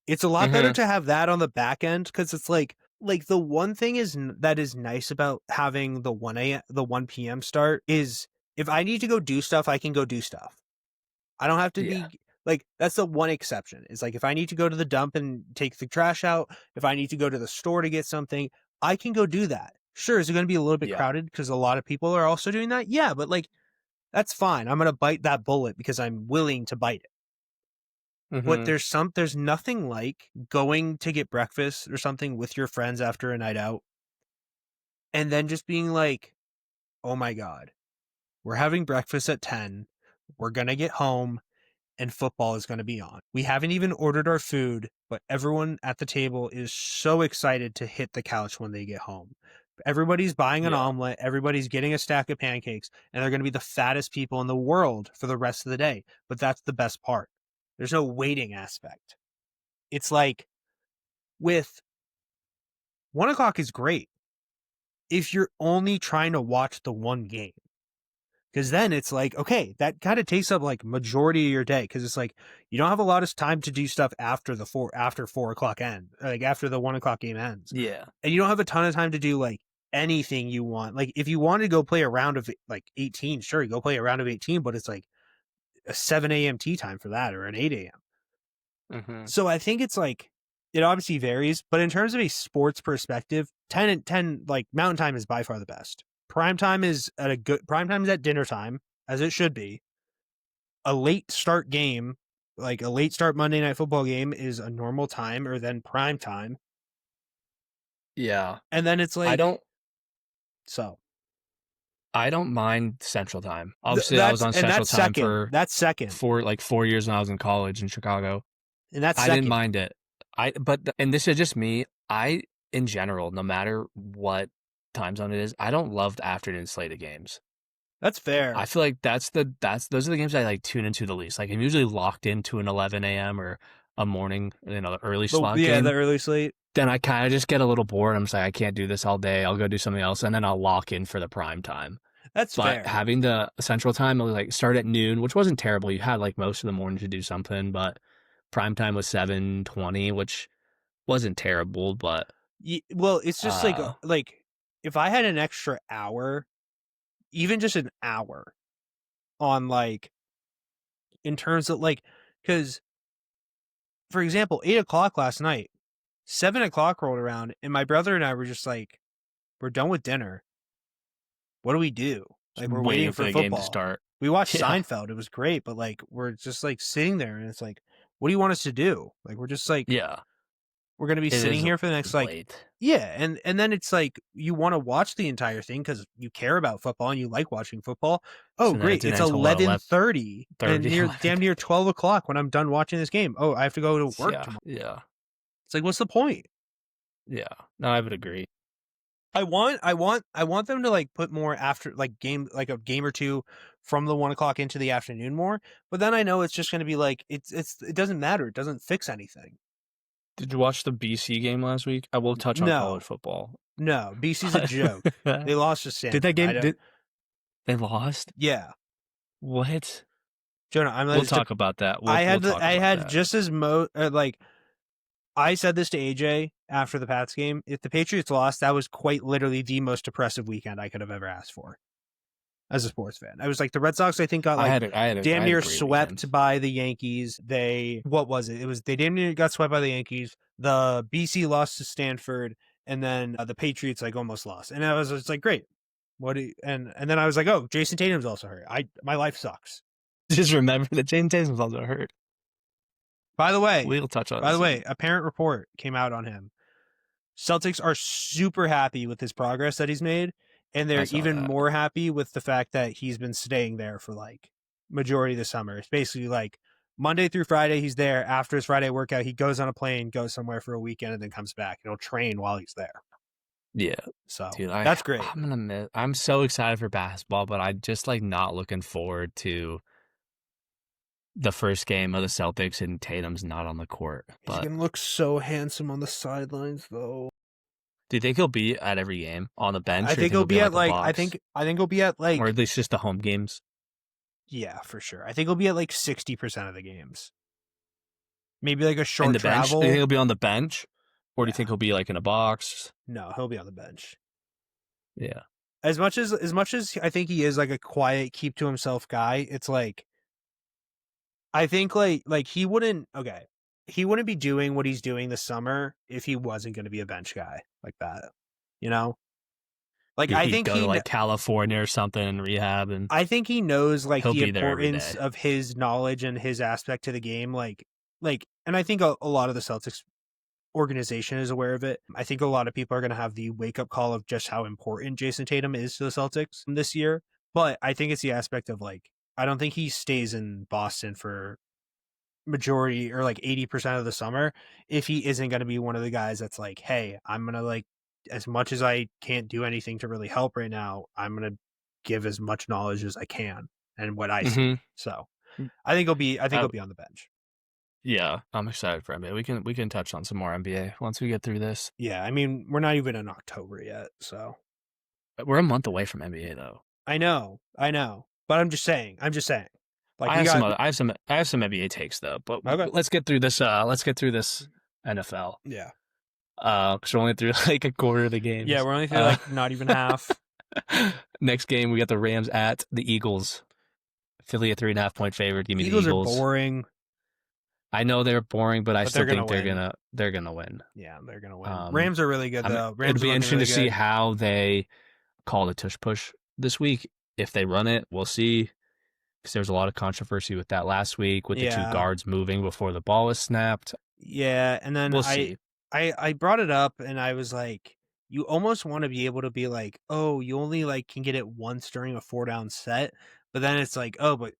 It's a lot better to have that on the back end because it's like the one thing that is nice about having the 1 p.m. start is if I need to go do stuff, I can go do stuff. I don't have to be like, that's the one exception. It's like if I need to go to the dump and take the trash out, if I need to go to the store to get something, I can go do that. Sure, is it going to be a little bit crowded because a lot of people are also doing that? Yeah, but like, that's fine. I'm going to bite that bullet because I'm willing to bite it. But there's nothing like going to get breakfast or something with your friends after a night out and then just being like, oh my God, we're having breakfast at 10. We're going to get home and football is going to be on. We haven't even ordered our food, but everyone at the table is so excited to hit the couch when they get home. Everybody's buying an omelet, everybody's getting a stack of pancakes, and they're going to be the fattest people in the world for the rest of the day. But that's the best part. There's no waiting aspect. It's like with 1 o'clock is great if you're only trying to watch the one game. Because then it's like, okay, that kind of takes up like majority of your day. Because it's like you don't have a lot of time to do stuff after 4 o'clock end, like after the 1 o'clock game ends. Yeah, and you don't have a ton of time to do like anything you want. Like if you want to go play a round of like 18, sure, you go play a round of 18, but it's like a 7 a.m. tea time for that or an 8 a.m. So I think it's like it obviously varies, but in terms of a sports perspective, 10 and 10 like Mountain Time is by far the best. Prime time is at dinner time, as it should be. A late start game, like a late start Monday Night Football game, is a normal time or then prime time. Yeah. And then it's like I don't mind Central Time. Obviously, I was on Central Time for 4 years when I was in college in Chicago. And that's I didn't mind it. And this is just me. In general, no matter what time zone it is, I don't love the afternoon slate of games. That's fair. I feel like those are the games I like tune into the least. Like I'm usually locked into an 11 a.m. or a morning, early slot game. Yeah, the early slate. Then I kind of just get a little bored. I'm just like, I can't do this all day. I'll go do something else, and then I'll lock in for the prime time. That's fair. But having the Central Time, it was like start at noon, which wasn't terrible. You had like most of the morning to do something, but prime time was 7:20, which wasn't terrible. But well, it's just like if I had an extra hour, even just an hour, on like in terms of like, because for example, 8 o'clock last night, 7 o'clock rolled around, and my brother and I were just like, we're done with dinner. What do we do? Like we're waiting for the football game to start. We watched Seinfeld. It was great, but like we're just like sitting there, and it's like, what do you want us to do? Like we're just like, we're gonna be sitting here for the next and then it's like you want to watch the entire thing because you care about football and you like watching football. Oh, so great! It's 11:30 and damn near 12 o'clock when I'm done watching this game. Oh, I have to go to work tomorrow. Yeah, it's like, what's the point? Yeah, no, I would agree. I want them to like put more after like a game or two from the 1 o'clock into the afternoon more. But then I know it's just going to be like it doesn't matter. It doesn't fix anything. Did you watch the BC game last week? I will touch on college football. No, BC's a joke. They lost to Stanford. Did that game? They lost? Yeah. What? Jonah, we'll talk about that. I had just as like I said this to AJ after the Pats game. If the Patriots lost, that was quite literally the most depressive weekend I could have ever asked for as a sports fan. I was like, the Red Sox, I think, got like damn near swept by the Yankees. What was it? It was they damn near got swept by the Yankees. The BC lost to Stanford, and then the Patriots like almost lost. And I was just like, great. And then I was like, oh, Jason Tatum's also hurt. My life sucks. Just remember that Jason Tatum's also hurt. By the way, we'll touch on. By the way, a parent report came out on him. Celtics are super happy with his progress that he's made, and they're even more happy with the fact that he's been staying there for like majority of the summer. It's basically like Monday through Friday, he's there. After his Friday workout, he goes on a plane, goes somewhere for a weekend, and then comes back. And he'll train while he's there. Yeah. So Dude, that's great. I'm so excited for basketball, but I just like not looking forward to the first game of the Celtics and Tatum's not on the court. He's gonna look so handsome on the sidelines, though. Do you think he'll be at every game on the bench? I think he'll be at like I think he'll be at like, or at least just the home games. Yeah, for sure. I think he'll be at like 60% of the games. Maybe like a short in the travel. Bench? Do you think he'll be on the bench, or do you think he'll be like in a box? No, he'll be on the bench. Yeah. As much as I think he is like a quiet, keep to himself guy, it's like I think like he wouldn't be doing what he's doing this summer if he wasn't going to be a bench guy like that. You know? Like I think go to like California or something and rehab, and I think he knows like the importance of his knowledge and his aspect to the game. Like, and I think a lot of the Celtics organization is aware of it. I think a lot of people are going to have the wake up call of just how important Jason Tatum is to the Celtics this year. But I think it's the aspect of like, I don't think he stays in Boston for majority or like 80% of the summer if he isn't going to be one of the guys that's like, hey, I'm going to like, as much as I can't do anything to really help right now, I'm going to give as much knowledge as I can and what I see. So I think he'll be on the bench. Yeah, I'm excited for NBA. We can touch on some more NBA once we get through this. Yeah, I mean, we're not even in October yet, so we're a month away from NBA though. I know, but I'm just saying. Like I have some NBA takes though, but okay. Let's get through this. NFL. Yeah. Because we're only through like a quarter of the games. Yeah, we're only through like not even half. Next game, we got the Rams at the Eagles. Philly a 3.5 point favorite. Give me the Eagles. Eagles are boring. I know they're boring, but I still think they're gonna win. Yeah, they're gonna win. Rams are really good though. It'll be interesting to see how they call the tush push this week. If they run it, we'll see. Because there was a lot of controversy with that last week with the two guards moving before the ball was snapped. Yeah, and then we'll see. I brought it up and I was like, you almost want to be able to be like, oh, you only like can get it once during a 4-down set, but then it's like, oh, but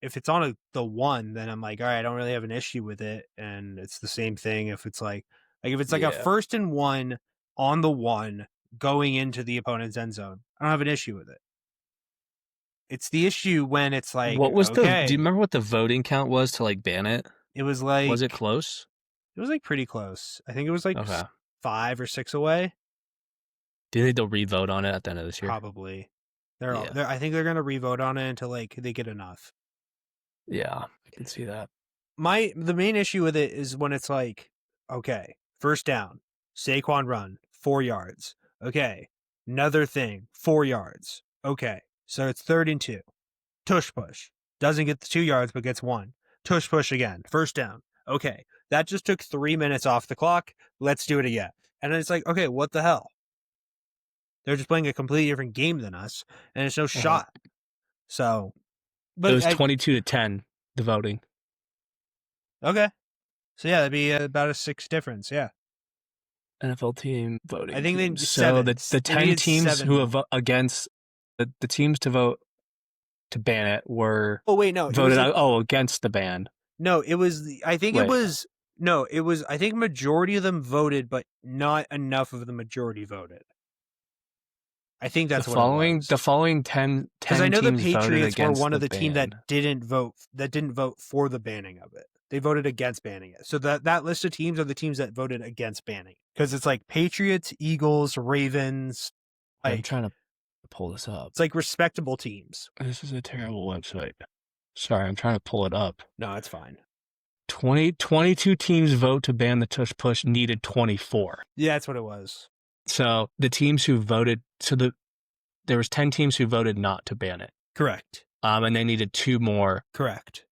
if it's on the one, then I'm like, all right, I don't really have an issue with it. And it's the same thing if it's like if it's like a 1st and 1 on the one going into the opponent's end zone, I don't have an issue with it. It's the issue when it's like, what was do you remember what the voting count was to like ban it? It was like, was it close? It was like pretty close. I think it was like 5 or 6 away. Do you think they'll re-vote on it at the end of this year? Probably. I think they're going to re-vote on it until like they get enough. Yeah, I can see that. The main issue with it is when it's like, okay, 1st down, Saquon run, 4 yards. Okay, another thing, 4 yards. Okay, so it's 3rd and 2. Tush push. Doesn't get the 2 yards, but gets 1. Tush push again. 1st down. Okay, that just took 3 minutes off the clock. Let's do it again. And then it's like, okay, what the hell? They're just playing a completely different game than us, and it's no shot. So, but it was 22-10, the voting. Okay. So, yeah, that'd be about a 6 difference, yeah. NFL team voting. I think they so the 10 teams who have against the teams to vote to ban it were voted against the ban. No, it was I think majority of them voted, but not enough of the majority voted. I think that's the following 10 because I know the Patriots were one of the ban. team that didn't vote for the banning of it. They voted against banning it. So that list of teams are the teams that voted against banning. Because it's like Patriots, Eagles, Ravens. I'm trying to pull this up. It's like respectable teams. This is a terrible website. Sorry, I'm trying to pull it up. No, it's fine. 22 teams vote to ban the tush push, needed 24. Yeah, that's what it was. So the teams who voted, there was 10 teams who voted not to ban it. Correct. And they needed 2 more. Correct.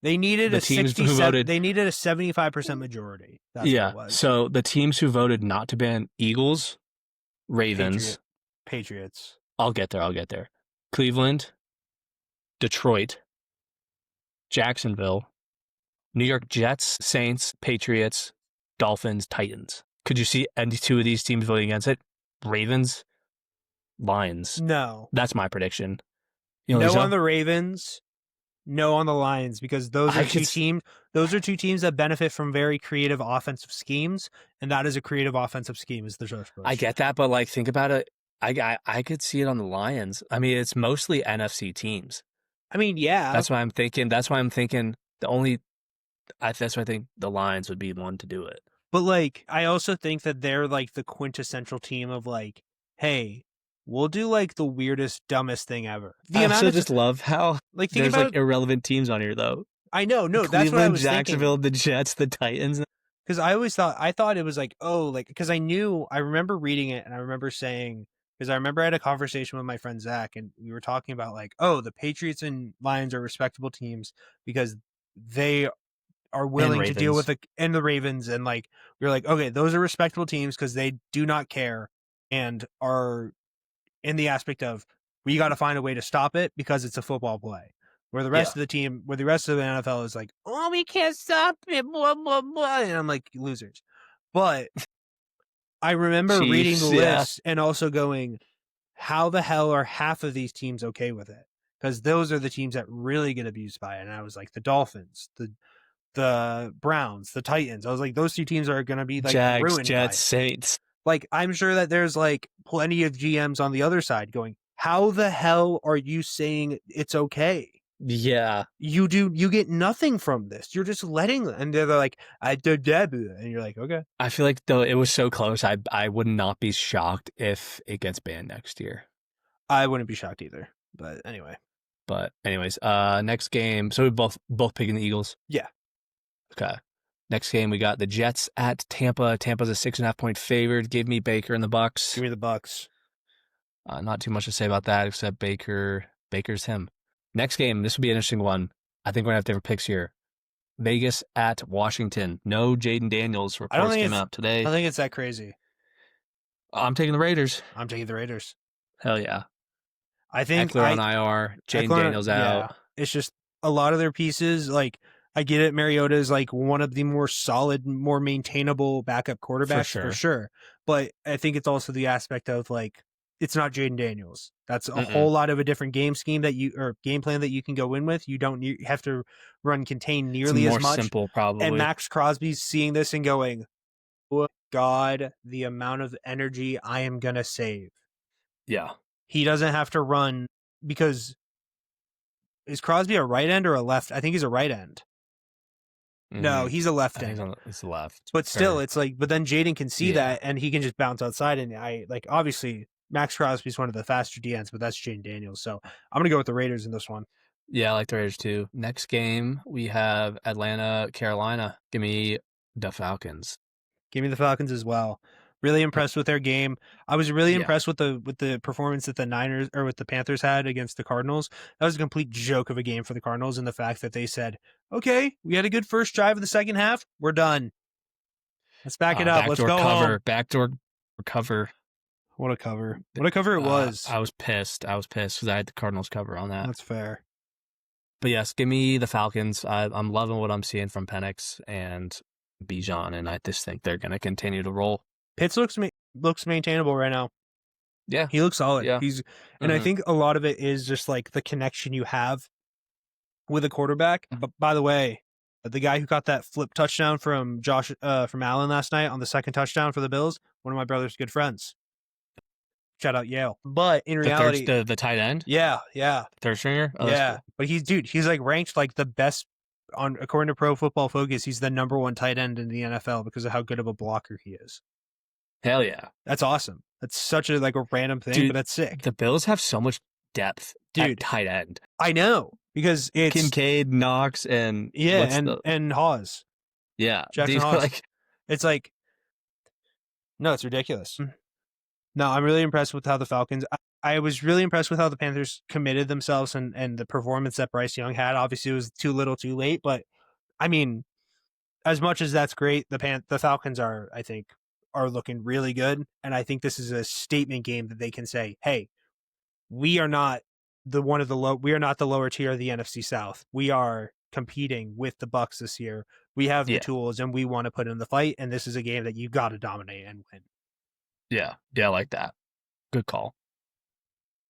They needed a 67. They needed a 75% majority. That's what it was. So the teams who voted not to ban: Eagles, Ravens, Patriots. I'll get there. Cleveland, Detroit, Jacksonville, New York Jets, Saints, Patriots, Dolphins, Titans. Could you see any 2 of these teams voting against it? Ravens, Lions. No. That's my prediction. No on the Ravens. No on the Lions, because those are two teams. Those are two teams that benefit from very creative offensive schemes, and that is a creative offensive scheme. Is the George Bush. I get that, but like, think about it. I could see it on the Lions. I mean, it's mostly NFC teams. I mean, yeah. That's why I'm thinking. That's why I'm thinking the only. That's why I think the Lions would be one to do it. But like, I also think that they're like the quintessential team of like, hey, we'll do like the weirdest, dumbest thing ever. I also just love how like there's like irrelevant teams on here though. I know, no, Cleveland, that's what I was Jacksonville, thinking. the Jets, the Titans. Because I thought it was like, oh, like, because I remember reading it and I remember saying, because I remember I had a conversation with my friend Zach and we were talking about like, oh, the Patriots and Lions are respectable teams because they are willing to deal with and the Ravens. And like, we were like, okay, those are respectable teams because they do not care and are in the aspect of, we got to find a way to stop it because it's a football play. Where the rest of the team, where the rest of the NFL is like, oh, we can't stop it, blah, blah, blah. And I'm like, losers. But I remember reading the list and also going, how the hell are half of these teams okay with it? Because those are the teams that really get abused by it. And I was like, the Dolphins, the Browns, the Titans. I was like, those two teams are going to be like Jags, ruined Jets, Saints. Like, I'm sure that there's like plenty of GMs on the other side going, how the hell are you saying it's okay? Yeah. You get nothing from this. You're just letting, and they're like, I did debut. And you're like, okay. I feel like though it was so close, I would not be shocked if it gets banned next year. I wouldn't be shocked either. But anyway. Next game. So we both picking the Eagles. Yeah. Okay. Next game, we got the Jets at Tampa. Tampa's a 6.5 point favorite. Give me Baker and the Bucks. Give me the Bucks. Not too much to say about that except Baker's him. Next game, this will be an interesting one. I think we're gonna have different picks here. Vegas at Washington. No Jaden Daniels. Reports came out today. I don't think it's that crazy. I'm taking the Raiders. I'm taking the Raiders. Hell yeah. I think Eckler on IR. Jaden Daniels out. Yeah. It's just a lot of their pieces, like, I get it. Mariota is like one of the more solid, more maintainable backup quarterbacks for sure. But I think it's also the aspect of like, it's not Jaden Daniels. That's a whole lot of a different game scheme game plan that you can go in with. You don't have to run contain nearly as much. Simple, probably. And Max Crosby's seeing this and going, oh God, the amount of energy I am going to save. Yeah. He doesn't have to run because is Crosby a right end or a left? I think he's a right end. No, he's a left end. It's left. But still, it's like, but then Jaden can see that and he can just bounce outside. And obviously, Max Crosby's one of the faster DNs, but that's Jaden Daniels. So I'm going to go with the Raiders in this one. Yeah, I like the Raiders too. Next game, we have Atlanta, Carolina. Give me the Falcons. Give me the Falcons as well. Really impressed with their game. I was really impressed with the performance that the Panthers had against the Cardinals. That was a complete joke of a game for the Cardinals, and the fact that they said, okay, we had a good first drive of the second half. We're done. Let's back it up. Let's go home. Backdoor cover. What a cover. What a cover it was. I was pissed. Because I had the Cardinals cover on that. That's fair. But yes, give me the Falcons. I'm loving what I'm seeing from Penix and Bijan, and I just think they're going to continue to roll. Pitts looks maintainable right now. Yeah. He looks solid. Yeah. And I think a lot of it is just like the connection you have with a quarterback. But by the way, the guy who got that flip touchdown from from Allen last night on the second touchdown for the Bills, one of my brother's good friends. Shout out Yale. But in reality, the tight end? Yeah. Third stringer? Oh, yeah. Cool. But he's like ranked like the best according to Pro Football Focus, he's the number one tight end in the NFL because of how good of a blocker he is. Hell yeah. That's awesome. That's such a random thing, but that's sick. The Bills have so much depth at tight end. I know. Because it's Kincaid, Knox, and and Hawes. Yeah. Jackson Hawes. It's like, no, it's ridiculous. No, I'm really impressed with how the Falcons I was really impressed with how the Panthers committed themselves and the performance that Bryce Young had. Obviously, it was too little too late, but I mean, as much as that's great, the Falcons are looking really good, and I think this is a statement game that they can say, "Hey, we are not the lower tier of the NFC South. We are competing with the Bucs this year. We have the tools, and we want to put in the fight. And this is a game that you got to dominate and win." Yeah, I like that. Good call.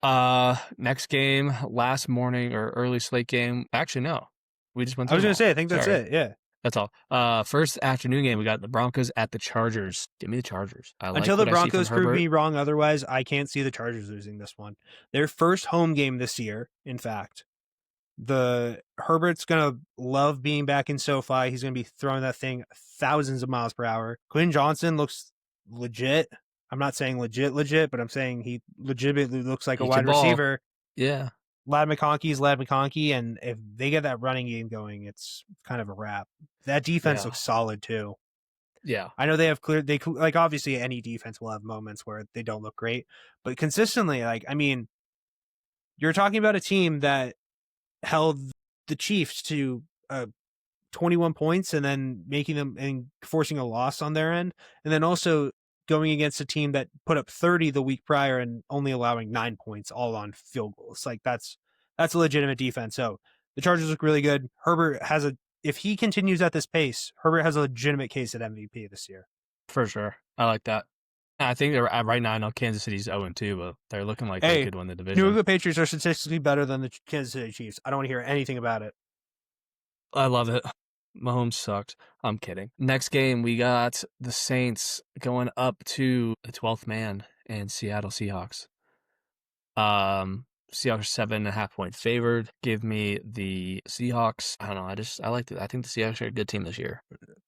Next game, last morning or early slate game. Actually, no. We just went I through was them gonna all. say, I think that's Sorry. it. Yeah. That's all. First afternoon game, we got the Broncos at the Chargers. Give me the Chargers. I Until like the what I see from Broncos prove Herbert. me wrong otherwise, I can't see the Chargers losing this one. Their first home game this year, in fact. The Herbert's gonna love being back in SoFi. He's gonna be throwing that thing thousands of miles per hour. Quinn Johnson looks legit. I'm not saying legit, but I'm saying he legitimately looks like a He can wide ball. receiver. Yeah. Lad McConkey's Lad McConkey, and if they get that running game going, it's kind of a wrap. That defense Yeah. looks solid too. Yeah. I know they have clear. They like obviously any defense will have moments where they don't look great, but consistently, like I mean, you're talking about a team that held the Chiefs to 21 points and then making them and forcing a loss on their end, and then also going against a team that put up 30 the week prior and only allowing 9 points all on field goals. Like that's a legitimate defense. So the Chargers look really good. Herbert has a if he continues at this pace, Herbert has a legitimate case at MVP this year. For sure. I like that. I think they're right now. I know Kansas City's 0-2, but they're looking like they could win the New division. England Patriots are statistically better than the Kansas City Chiefs. I don't want to hear anything about it. I love it. Mahomes sucked. I'm kidding. Next game, we got the Saints going up to the 12th man and Seattle Seahawks. Seahawks are 7.5-point favored. Give me the Seahawks. I don't know. I like it. I think the Seahawks are a good team this year.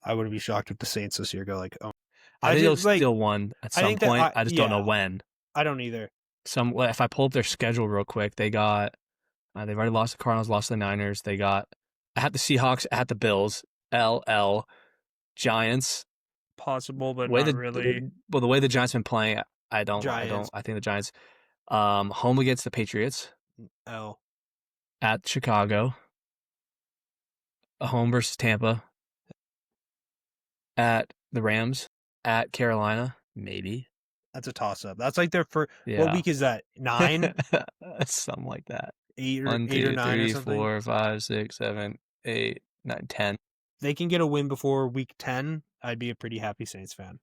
I wouldn't be shocked if the Saints this year go like, oh. I think they'll still win at some point. I just don't know when. I don't either. If I pull up their schedule real quick, they got they've already lost the Cardinals, lost the Niners. They got at the Seahawks, at the Bills, LL, Giants. Possible, but not really. Well, the way the Giants been playing, I think the Giants. Home against the Patriots. L. At Chicago. A home versus Tampa. At the Rams. At Carolina, maybe. That's a toss-up. That's like their first. Yeah. What week is that? 9? Something like that. 8 or 1, 2, 8 or 9 3, or something? 4, 5, 6, 7, 8, 9, 10. They can get a win before week 10. I'd be a pretty happy Saints fan.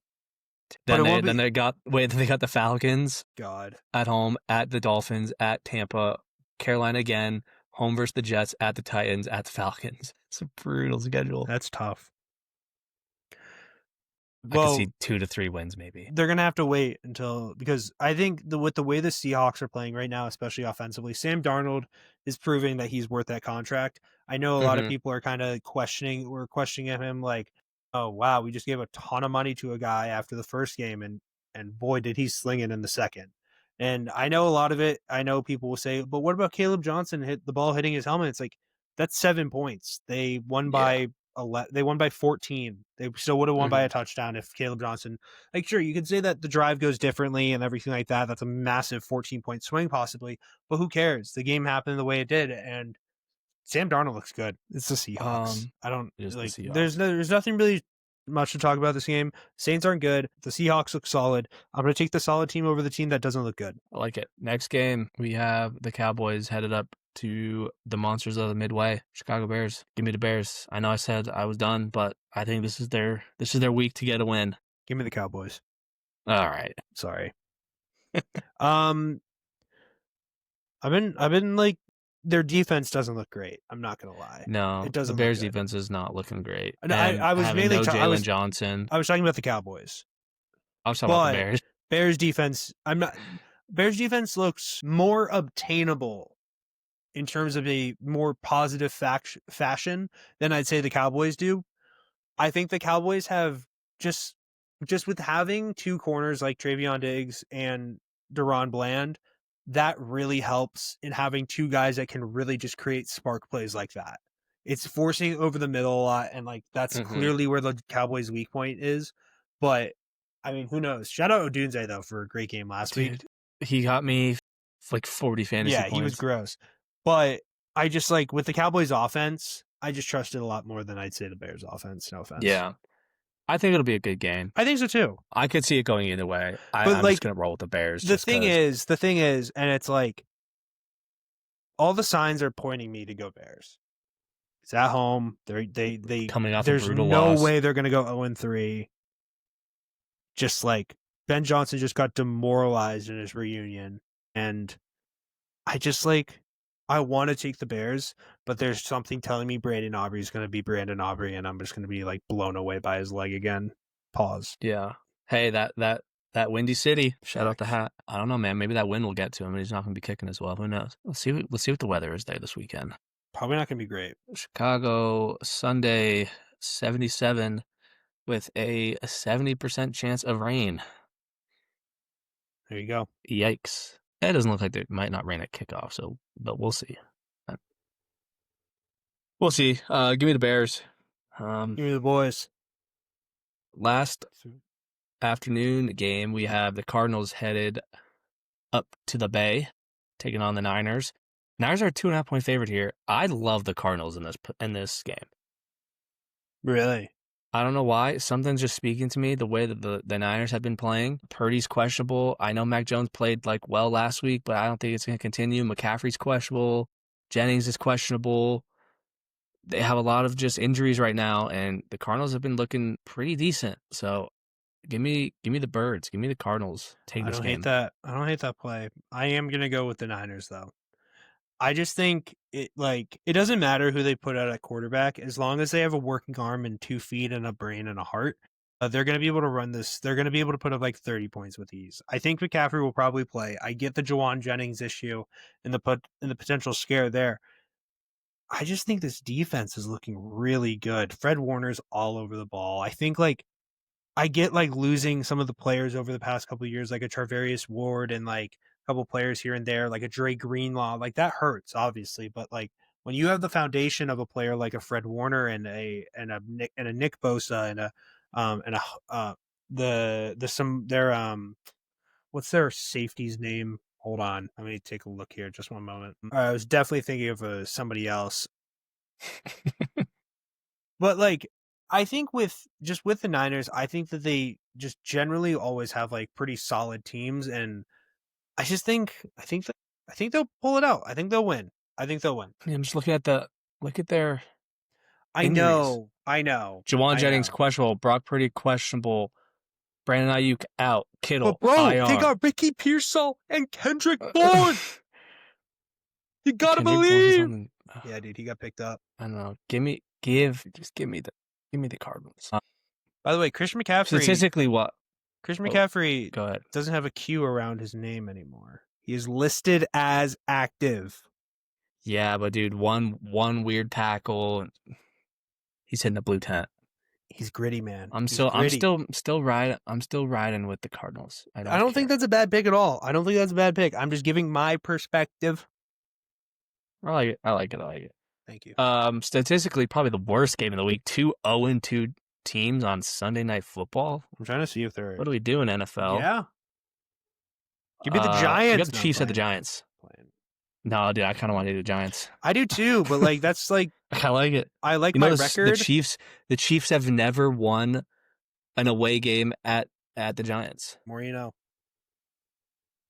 Then they got the Falcons. God. At home, at the Dolphins, at Tampa, Carolina again, home versus the Jets, at the Titans, at the Falcons. It's a brutal schedule. That's tough. I could see 2 to 3 wins maybe. They're going to have to wait because I think with the way the Seahawks are playing right now, especially offensively, Sam Darnold is proving that he's worth that contract. I know a lot of people are kind of questioning him like, oh, wow, we just gave a ton of money to a guy after the first game and boy, did he sling it in the second. And I know a lot of it. I know people will say, but what about Caleb Johnson hit the ball hitting his helmet? It's like, that's 7 points. They won by 14. They still would have won by a touchdown if Caleb Johnson, like, sure, you could say that the drive goes differently and everything like that. That's a massive 14-point swing possibly, but who cares? The game happened the way it did, and Sam Darnold looks good. It's the Seahawks. I don't like. There's nothing really much to talk about this game. Saints aren't good. The Seahawks look solid. I'm going to take the solid team over the team that doesn't look good. I like it. Next game, we have the Cowboys headed up to the monsters of the Midway, Chicago Bears. Give me the Bears. I know I said I was done, but I think this is their week to get a win. Give me the Cowboys. All right. Sorry. I've been like, their defense doesn't look great. I'm not gonna lie. No, it doesn't. The Bears defense is not looking great. I was mainly Jalen Johnson. I was talking about the Cowboys. I was talking about the Bears. Bears defense. Bears defense looks more obtainable in terms of a more positive fashion than I'd say the Cowboys do. I think the Cowboys have just with having 2 corners like Travion Diggs and Deron Bland, that really helps in having 2 guys that can really just create spark plays like that. It's forcing over the middle a lot, and like that's clearly where the Cowboys' weak point is. But I mean, who knows? Shout out Odunze though for a great game last week. He got me like 40 fantasy points. Yeah, he was gross. But I just like with the Cowboys' offense, I just trust it a lot more than I'd say the Bears' offense. No offense. Yeah. I think it'll be a good game. I think so too. I could see it going either way. I'm just gonna roll with the Bears. The thing is, and it's like all the signs are pointing me to go Bears. It's at home. They coming off there's a brutal no loss. way they're gonna go 0-3. Just like Ben Johnson just got demoralized in his reunion, and I just like I want to take the Bears, but there's something telling me Brandon Aubrey is going to be Brandon Aubrey, and I'm just going to be like blown away by his leg again. Pause. Yeah. Hey, that Windy City. Shout out the hat. I don't know, man. Maybe that wind will get to him, and he's not going to be kicking as well. Who knows? Let's see. Let's see what the weather is there this weekend. Probably not going to be great. Chicago Sunday 77 with a 70% chance of rain. There you go. Yikes. It doesn't look like it might not rain at kickoff, so but we'll see. We'll see. Give me the Bears. Give me the boys. Last afternoon game, we have the Cardinals headed up to the Bay, taking on the Niners. Niners are a 2.5-point favorite here. I love the Cardinals in this game. Really? I don't know why. Something's just speaking to me, the way that the Niners have been playing. Purdy's questionable. I know Mac Jones played like well last week, but I don't think it's going to continue. McCaffrey's questionable. Jennings is questionable. They have a lot of just injuries right now, and the Cardinals have been looking pretty decent. So give me the Birds. Give me the Cardinals. Take this game. I don't hate that play. I am going to go with the Niners, though. I just think it doesn't matter who they put out at quarterback as long as they have a working arm and 2 feet and a brain and a heart. They're going to be able to run this. They're going to be able to put up like 30 points with ease. I think McCaffrey will probably play. I get the Jawan Jennings issue and the potential scare there. I just think this defense is looking really good. Fred Warner's all over the ball. I think I get like losing some of the players over the past couple of years, like a Charvarius Ward and like a couple players here and there, like a Dre Greenlaw, like that hurts obviously. But like when you have the foundation of a player like a Fred Warner and a Nick Bosa what's their safety's name? Hold on, let me take a look here. Just one moment. I was definitely thinking of somebody else, but like I think with the Niners, I think that they just generally always have like pretty solid teams, and I think they'll pull it out. I think they'll win. I'm just looking at their I injuries. I know. Jawan Jennings questionable. Brock Purdy questionable. Brandon Ayuk out. Kittle. But bro, IR. they got Ricky Pearsall and Kendrick Bourne. You gotta Kendrick believe. Yeah, dude, he got picked up. I don't know. Give me the Cardinals. By the way, Christian McCaffrey. Statistically, what? Christian McCaffrey go ahead. Doesn't have a Q around his name anymore. He is listed as active. Yeah, but dude, one weird tackle. He's hitting the blue tent. He's gritty, man. I'm still riding with the Cardinals. I don't think that's a bad pick at all. I don't think that's a bad pick. I'm just giving my perspective. I like it. Thank you. Statistically, probably the worst game of the week. 2 0-2 teams on Sunday Night Football. I'm trying to see if they're. What are we doing, NFL? Yeah. Give me the Giants. You got the Chiefs at the Giants. No, dude, I kind of want to do the Giants. I do too, but like that's like I like it. I like my record. The Chiefs have never won an away game at the Giants. More you know.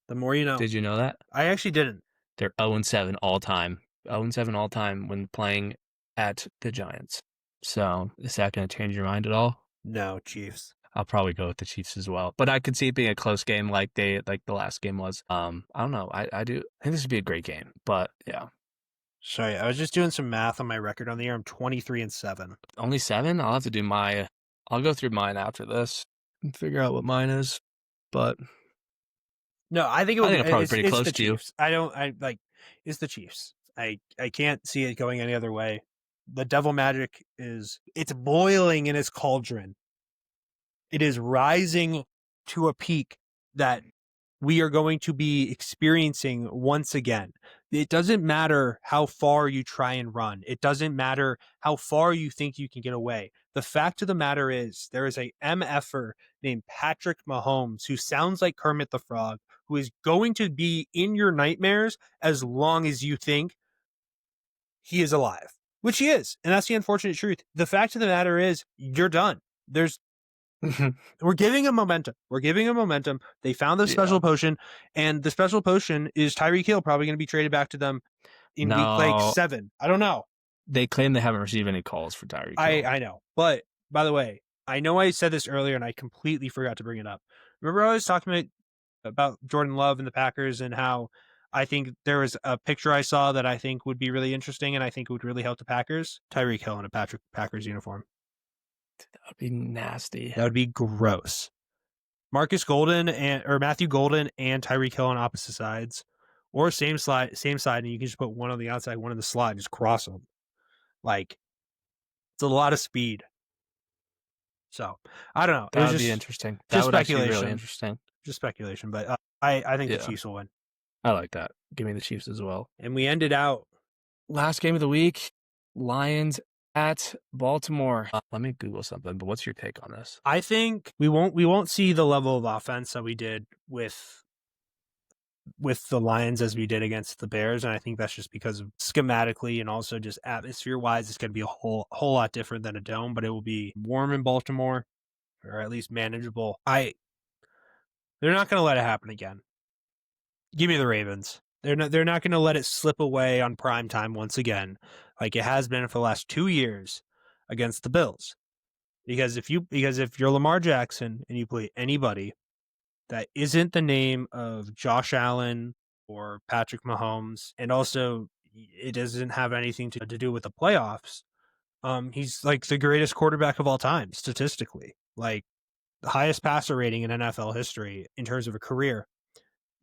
The more you know. Did you know that? I actually didn't. They're 0-7 all time. 0-7 all time when playing at the Giants. So is that going to change your mind at all? No, Chiefs. I'll probably go with the Chiefs as well. But I could see it being a close game like the last game was. I don't know. I think this would be a great game. But yeah. Sorry, I was just doing some math on my record on the year. I'm 23-7. Only 7? I'll have to do I'll go through mine after this and figure out what mine is. But no, I think I'm probably pretty close to you. It's the Chiefs. I can't see it going any other way. The devil magic it's boiling in its cauldron. It is rising to a peak that we are going to be experiencing once again. It doesn't matter how far you try and run. It doesn't matter how far you think you can get away. The fact of the matter is there is a MFer named Patrick Mahomes who sounds like Kermit the Frog, who is going to be in your nightmares as long as you think he is alive, which he is. And that's the unfortunate truth. The fact of the matter is you're done. We're giving him momentum. They found the special potion, and the special potion is Tyreek Hill probably going to be traded back to them in week like 7. I don't know. They claim they haven't received any calls for Tyreek Hill. I know. But by the way, I know I said this earlier and I completely forgot to bring it up. Remember I was talking about Jordan Love and the Packers and how I think there was a picture I saw that I think would be really interesting, and I think would really help the Packers. Tyreek Hill in a Packers uniform. That would be nasty. That would be gross. Matthew Golden and Tyreek Hill on opposite sides, or same side, and you can just put one on the outside, one on the slot, and just cross them. Like, it's a lot of speed. So I don't know. That would be interesting. That would actually be really interesting. Just speculation, but I think the Chiefs will win. I like that. Give me the Chiefs as well. And we ended out. Last game of the week, Lions at Baltimore. Let me Google something, but what's your take on this? I think we won't see the level of offense that we did with the Lions as we did against the Bears, and I think that's just because of schematically and also just atmosphere-wise, it's going to be a whole lot different than a dome, but it will be warm in Baltimore, or at least manageable. They're not going to let it happen again. Give me the Ravens. They're not going to let it slip away on prime time once again, like it has been for the last 2 years against the Bills. Because if you're Lamar Jackson and you play anybody that isn't the name of Josh Allen or Patrick Mahomes, and also it doesn't have anything to do with the playoffs, he's like the greatest quarterback of all time statistically, like the highest passer rating in NFL history in terms of a career.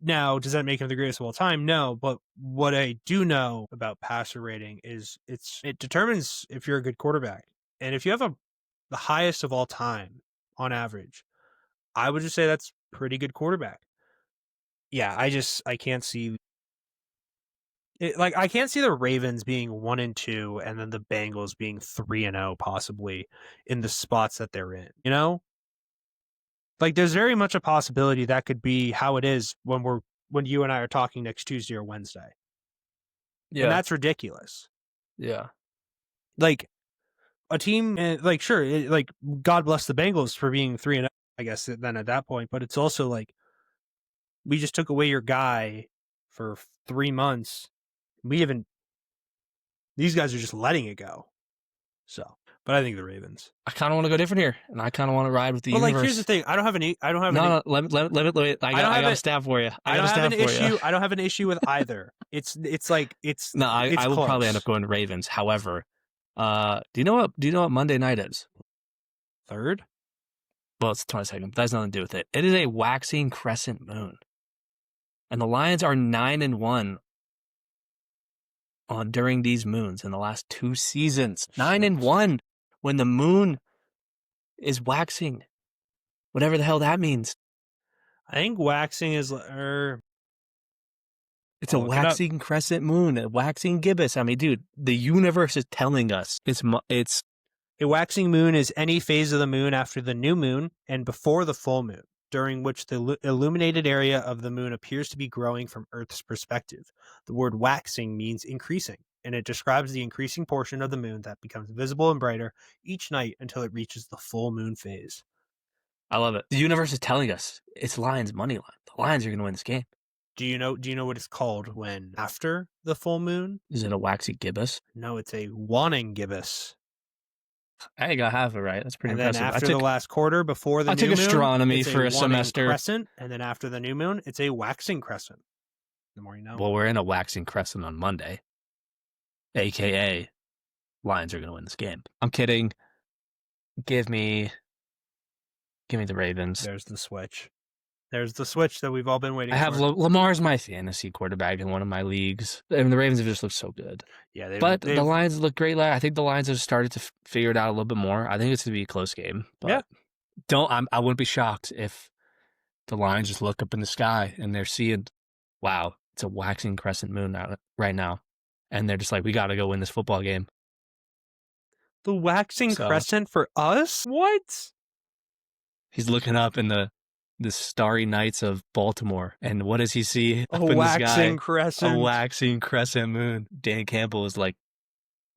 Now, does that make him the greatest of all time? No, but what I do know about passer rating is it determines if you're a good quarterback. And if you have the highest of all time on average, I would just say that's pretty good quarterback. Yeah, I can't see it, like I can't see the Ravens being 1-2 and then the Bengals being 3-0 possibly in the spots that they're in, you know? Like there's very much a possibility that could be how it is when you and I are talking next Tuesday or Wednesday. Yeah. And that's ridiculous. Yeah. Like a team, like sure, like God bless the Bengals for being 3-0, I guess, then at that point, but it's also like we just took away your guy for 3 months. These guys are just letting it go. So, but I think the Ravens. I kind of want to go different here, and I kind of want to ride with the universe. Like, here's the thing: I don't have any. No, let me. I got a stab for you. I don't have an issue with either. It's No, I will probably end up going Ravens. However, do you know what Monday night is? 3rd. Well, it's 22nd. That has nothing to do with it. It is a waxing crescent moon, and the Lions are 9-1 during these moons in the last 2 seasons. 9-1 when the moon is waxing, whatever the hell that means. I think waxing is it's a waxing crescent moon, a waxing gibbous. I mean, dude, the universe is telling us it's a waxing moon is any phase of the moon after the new moon and before the full moon, during which the illuminated area of the moon appears to be growing from Earth's perspective. The word waxing means increasing, and it describes the increasing portion of the moon that becomes visible and brighter each night until it reaches the full moon phase. I love it. The universe is telling us it's Lions money line. The Lions are going to win this game. Do you know what it's called when after the full moon? Is it a waxy gibbous? No, it's a waning gibbous. I got half it right. That's pretty impressive. Then after the last quarter, before the new moon, I took astronomy for a semester. Crescent, and then after the new moon, it's a waxing crescent. The more you know. Well, we're in a waxing crescent on Monday, aka Lions are going to win this game. I'm kidding. Give me the Ravens. There's the switch. There's the switch that we've all been waiting for. I have Lamar's my fantasy quarterback in one of my leagues. I mean, the Ravens have just looked so good. Yeah, the Lions look great. I think the Lions have started to figure it out a little bit more. I think it's going to be a close game. But yeah. I wouldn't be shocked if the Lions just look up in the sky and they're seeing, wow, it's a waxing crescent moon out right now. And they're just like, we got to go win this football game. The waxing crescent for us? What? He's looking up in the starry nights of Baltimore, and what does he see up in the sky? Crescent. A waxing crescent moon. Dan Campbell is like,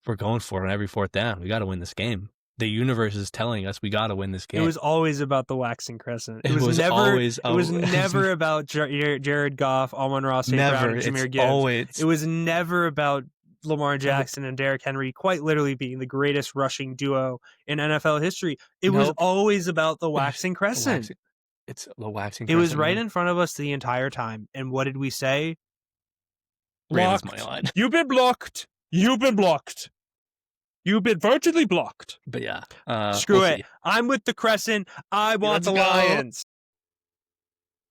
we're going for it on every 4th down. We got to win this game. The universe is telling us we got to win this game. It was always about the waxing crescent. It was never about Jared Goff, Amon-Ra St. Brown, and Jahmyr Gibbs. It was never about Lamar Jackson and Derrick Henry quite literally being the greatest rushing duo in NFL history. It was always about the waxing crescent. It's the waxing crescent. It was right in front of us the entire time. And what did we say? Ravens money line. You've been blocked. You've been blocked. You've been virtually blocked. But yeah, screw it. See. I'm with the Crescent. I want the Lions.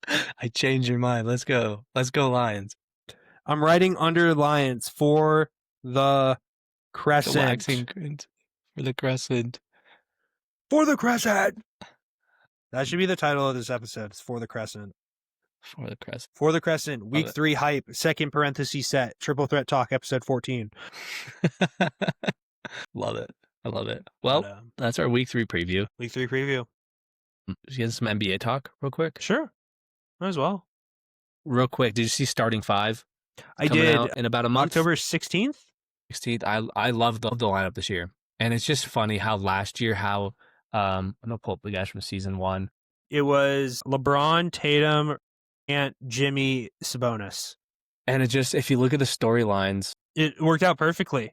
I changed your mind. Let's go. Let's go Lions. I'm writing under Lions for the Crescent. For the Crescent. For the Crescent. That should be the title of this episode. It's For the Crescent. For the Crescent. For the Crescent. Week 3 hype. Second parenthesis set. Triple Threat Talk, episode 14. Love it. I love it. Well, that's our week 3 preview. Week 3 preview. Just get some NBA talk real quick. Sure. Might as well. Real quick. Did you see Starting 5? I did. Out in about a month. October 16th? 16th. I love the lineup this year. And it's just funny how last year, I'm going to pull up the guys from season 1. It was LeBron, Tatum, and Jimmy, Sabonis. And it just, if you look at the storylines, it worked out perfectly.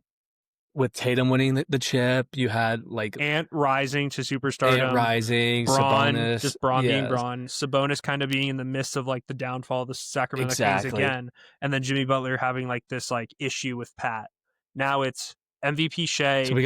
With Tatum winning the chip, you had like Ant rising to superstardom. Ant rising, Braun, Sabonis. Just Braun being Braun. Sabonis kind of being in the midst of like the downfall of the Sacramento Kings again. And then Jimmy Butler having like this like issue with Pat. Now it's MVP Shea. So we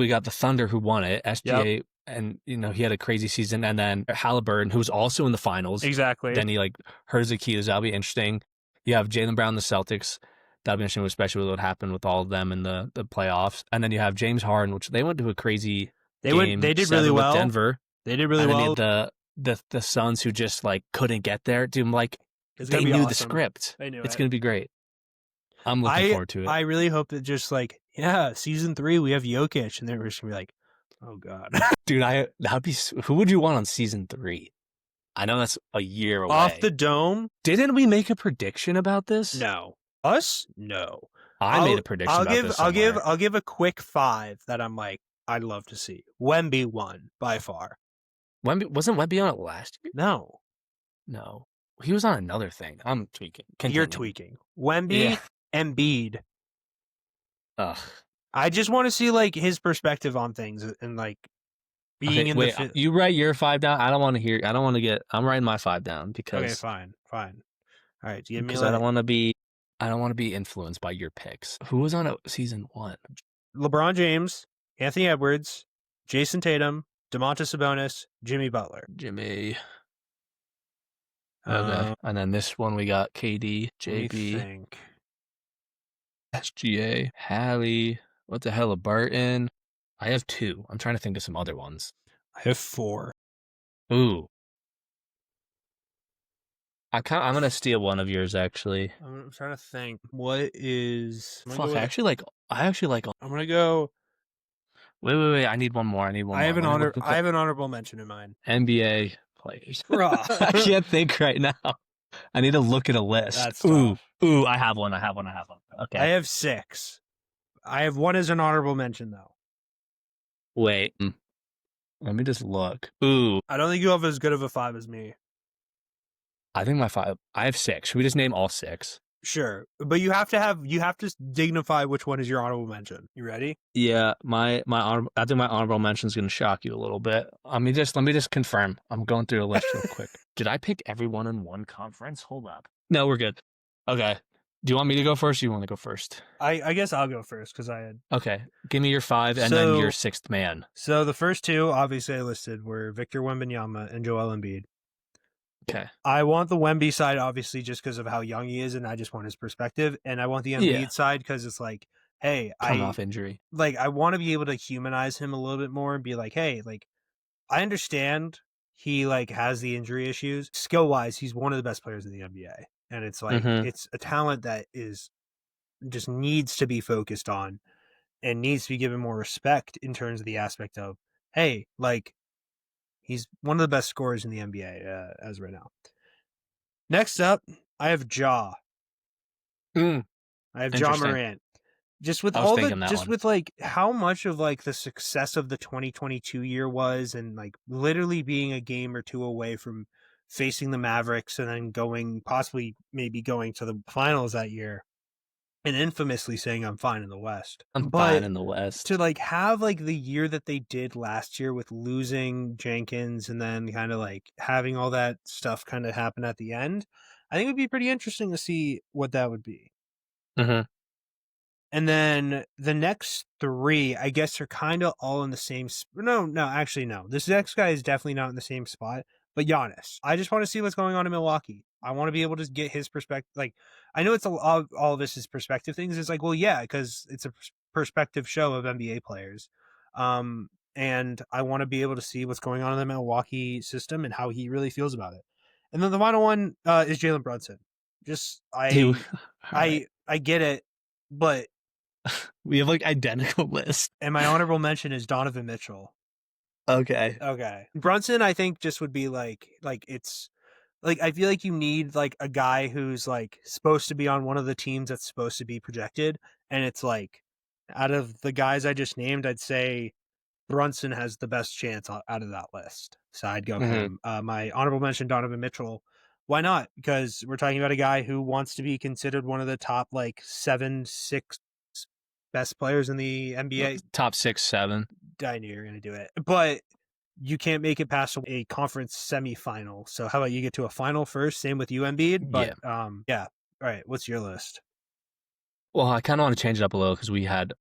got the Thunder who won it, SGA. Yep. And, he had a crazy season. And then Halliburton, who was also in the finals. Exactly. Then he like hurt his Achilles. That'll be interesting. You have Jaylen Brown, the Celtics. That'll be interesting, especially what happened with all of them in the playoffs. And then you have James Harden, which they went to a crazy game. They did really well. Denver. They did really well. And then the Suns who just like couldn't get there. Dude, like they knew the script. They knew it's going to be great. I'm looking forward to it. I really hope that just like, season 3, we have Jokic. And then we're just going to be like, oh, God. Dude, that'd be, who would you want on season 3? I know that's a year away. Off the dome? Didn't we make a prediction about this? No. Us? No. I made a prediction about this somewhere. I'll give a quick 5 that I'm like, I'd love to see. Wemby won by far. Wasn't Wemby on it last year? No. He was on another thing. I'm tweaking. You're tweaking. Wemby, Embiid. Ugh. I just want to see like his perspective on things and like being in the. You write your 5 down. I don't want to hear. I don't want to get. I'm writing my 5 down because. Okay, fine. All right, because I don't want to be. I don't want to be influenced by your picks. Who was on season 1? LeBron James, Anthony Edwards, Jason Tatum, Domantas Sabonis, Jimmy Butler. Jimmy. Okay. And then this one we got KD, JB, SGA, Hallie. What the hell, Barton? I have 2. I'm trying to think of some other ones. I have 4. Ooh. I'm gonna steal one of yours actually. I'm trying to think. What is? I actually like. I'm gonna go. Wait. I need one more. I have an honorable mention in mind. NBA players. I can't think right now. I need to look at a list. That's tough. Ooh. I have one. Okay. I have 6. I have 1 as an honorable mention though. Wait. Let me just look. Ooh. I don't think you have as good of a 5 as me. I think my 5. I have 6. Should we just name all 6? Sure, but you have to dignify which one is your honorable mention. You ready? Yeah, I think my honorable mention is going to shock you a little bit. Let me just confirm. I'm going through the list real quick. Did I pick everyone in one conference? Hold up. No, we're good. Okay. Do you want me to go first? Or you want to go first? I guess I'll go first because I had. Okay, give me your 5 and then your 6th man. So the first 2, obviously I listed, were Victor Wembanyama and Joel Embiid. Okay. I want the Wemby side, obviously, just because of how young he is, and I just want his perspective. And I want the Embiid side because it's like, hey, come off injury. Like, I want to be able to humanize him a little bit more and be like, hey, like, I understand he like has the injury issues. Skill wise, he's one of the best players in the NBA, and it's like it's a talent that is just needs to be focused on and needs to be given more respect in terms of the aspect of, hey, like. He's one of the best scorers in the NBA as right now. Next up, I have Ja. I have Ja Morant. Just with all with like how much of like the success of the 2022 year was, and like literally being a game or 2 away from facing the Mavericks and then maybe going to the finals that year. And infamously saying I'm fine in the West. Fine in the West. To like have like the year that they did last year with losing Jenkins and then kind of like having all that stuff kind of happen at the end, I think it would be pretty interesting to see what that would be. Mm-hmm. And then the next three, I guess, are kind of all in the same. No, actually, no. This next guy is definitely not in the same spot. But Giannis, I just want to see what's going on in Milwaukee. I want to be able to get his perspective. Like, I know it's all of this is perspective things. It's like, well, yeah, because it's a perspective show of NBA players. And I want to be able to see what's going on in the Milwaukee system and how he really feels about it. And then the final one is Jalen Brunson. Just All right. I get it, but We have like identical lists. and my honorable mention is Donovan Mitchell. Okay. Okay. Brunson, I think, just would be like it's like I feel like you need like a guy who's like supposed to be on one of the teams that's supposed to be projected, and it's like out of the guys I just named, I'd say Brunson has the best chance out of that list. So I'd go Mm-hmm. him. My honorable mention, Donovan Mitchell. Why not? Because we're talking about a guy who wants to be considered one of the top like 7, 6 best players in the NBA. Top 6, 7. I knew you were going to do it, but you can't make it past a conference semifinal. So how about you get to a final first? Same with you, Embiid. But Yeah. yeah. All right. What's your list? Well, I kind of want to change it up a little because we had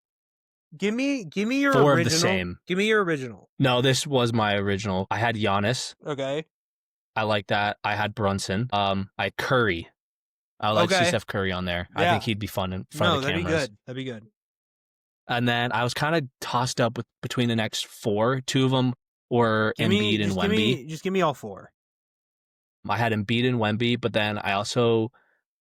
Give me your 4 original. of the same. Give me your original. No, this was my original. I had Giannis. Okay. I like that. I had Brunson. I had Curry. I like Okay. Steph Curry on there. Yeah. I think he'd be fun in front of the cameras. That'd be good. That'd be good. And then I was kind of tossed up between the next 4. 2 of them were Embiid and Wemby. Just give me all 4. I had Embiid and Wemby, but then I also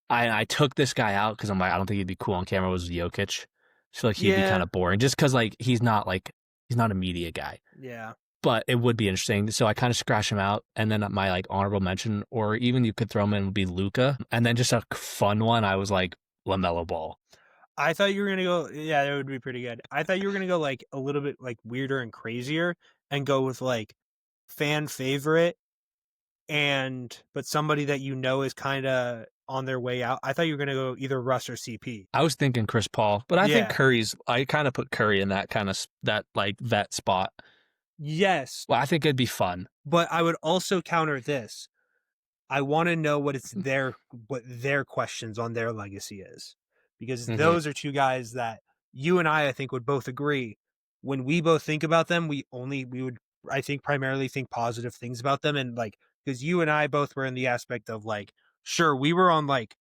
I took this guy out because I'm like, I don't think he'd be cool on camera. Was Jokic? I feel like he'd be kind of boring just because like he's not a media guy. Yeah. But it would be interesting. So I kind of scratch him out. And then my like honorable mention, or even you could throw him in, would be Luka. And then just a fun one, I was like LaMelo Ball. I thought you were gonna go. Yeah, that would be pretty good. I thought you were gonna go like a little bit like weirder and crazier, and go with like fan favorite, but somebody that you know is kind of on their way out. I thought you were gonna go either Russ or CP. I was thinking Chris Paul, but I think I kind of put Curry in that kind of that like vet spot. Yes. Well, I think it'd be fun. But I would also counter this. I want to know what their questions on their legacy is, because those are 2 guys that you and I think would both agree when we both think about them. We would, I think, primarily think positive things about them. And like, because you and I both were in the aspect of like, sure, we were on like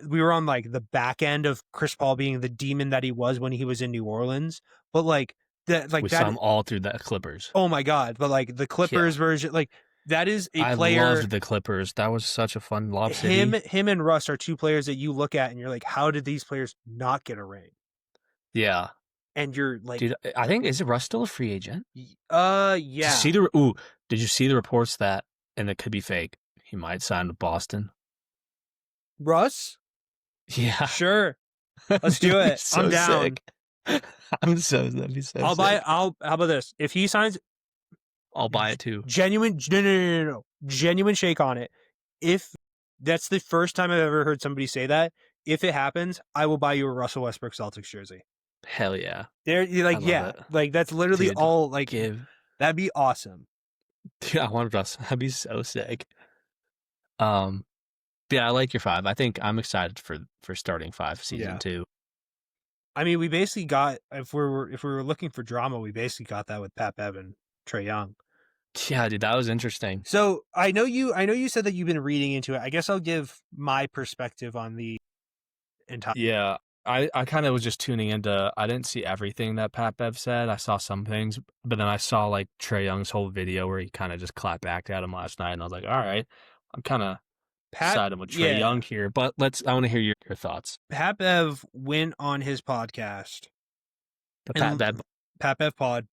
we were on like the back end of Chris Paul being the demon that he was when he was in New Orleans. But like we saw him all through the Clippers. Oh my God. But like the Clippers version, like, that is a player. I loved the Clippers. That was such a fun Lob City. Him and Russ are 2 players that you look at and you're like, how did these players not get a ring? Yeah. And you're like, dude, I think, is Russ still a free agent? Yeah. Did you see the reports that, and it could be fake, he might sign with Boston? Russ? Yeah. Sure. Let's do it. So I'm down. Sick. That'd be so sick. How about this? If he signs, I'll buy it too. No. Genuine shake on it. If that's the first time I've ever heard somebody say that, if it happens, I will buy you a Russell Westbrook Celtics jersey. Hell yeah. You're like, yeah, it. like that's literally Dude, all like, that'd be awesome. Dude, I want Russell. That'd be so sick. Yeah, I like your 5. I think I'm excited for starting 5 season 2. I mean, we basically got, if we were looking for drama, we basically got that with Pat Bev and Trae Young. Yeah, dude, that was interesting. So I know you said that you've been reading into it. I guess I'll give my perspective on the entire. Yeah, I kind of was just tuning into. I didn't see everything that Pat Bev said. I saw some things, but then I saw like Trae Young's whole video where he kind of just clapped back at him last night, and I was like, all right, I'm kind of siding with Trae Young here. But I want to hear your thoughts. Pat Bev went on his podcast, the Pat Bev Pod.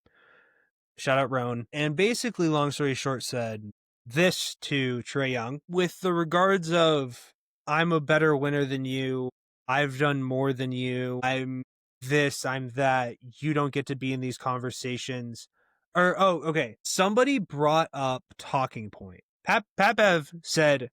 Shout out Roan. And basically, long story short, said this to Trae Young with the regards of, I'm a better winner than you. I've done more than you. I'm this, I'm that. You don't get to be in these conversations. Okay. Somebody brought up talking point. Pat Bev said,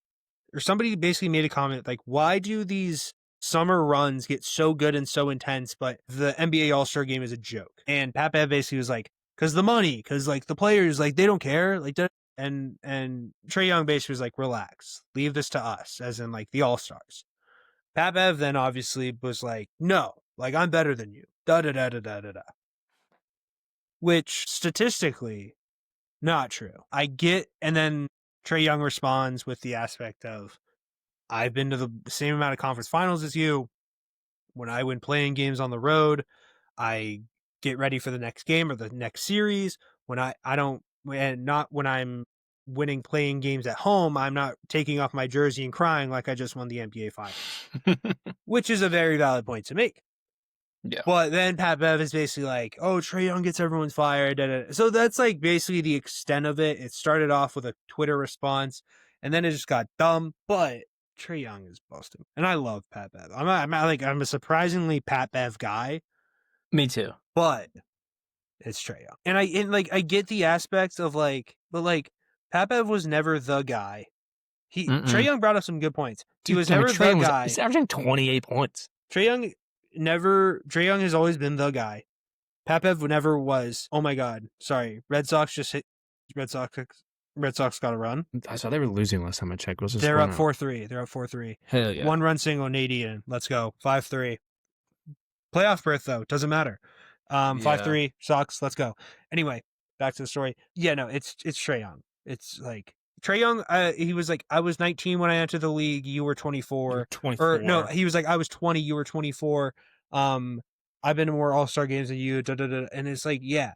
or somebody basically made a comment like, why do these summer runs get so good and so intense, but the NBA All-Star game is a joke? And Pat Bev basically was like, because the money, because like the players, like they don't care, like, and Trae Young basically was like, relax, leave this to us, as in like the All-Stars. Pat Bev then obviously was like, no, like I'm better than you. Da da da da da da da. Which statistically, not true. I get, and then Trae Young responds with the aspect of, I've been to the same amount of conference finals as you. When I win playing games on the road, I get ready for the next game or the next series. When I don't, and not when I'm winning playing games at home, I'm not taking off my jersey and crying like I just won the NBA Finals, which is a very valid point to make. Yeah. But then Pat Bev is basically like, oh, Trae Young gets everyone fired. Da, da, da. So that's like basically the extent of it. It started off with a Twitter response, and then it just got dumb. But Trae Young is busting, and I love Pat Bev. I'm a surprisingly Pat Bev guy. Me too. But it's Trae Young, and I get the aspects of but Pat Bev was never the guy. Trae Young brought up some good points. He was never the guy. He's averaging 28 points. Trae Young has always been the guy. Pat Bev never was. Oh my God. Sorry. Red Sox just hit. Red Sox got a run. I saw they were losing last time I checked. They're up 4-3. They're up 4-3. Hell yeah. 1-run single, Nate Eaton. Let's go. 5-3. Playoff berth, though. Doesn't matter. 5-3. Sox. Let's go. Anyway, back to the story. Yeah, no, it's Trae Young. It's like Trae Young, he was like, I was 19 when I entered the league. You were 24. You're 24. Or no, he was like, I was 20. You were 24. I've been to more All-Star games than you. Da, da, da. And it's like, yeah.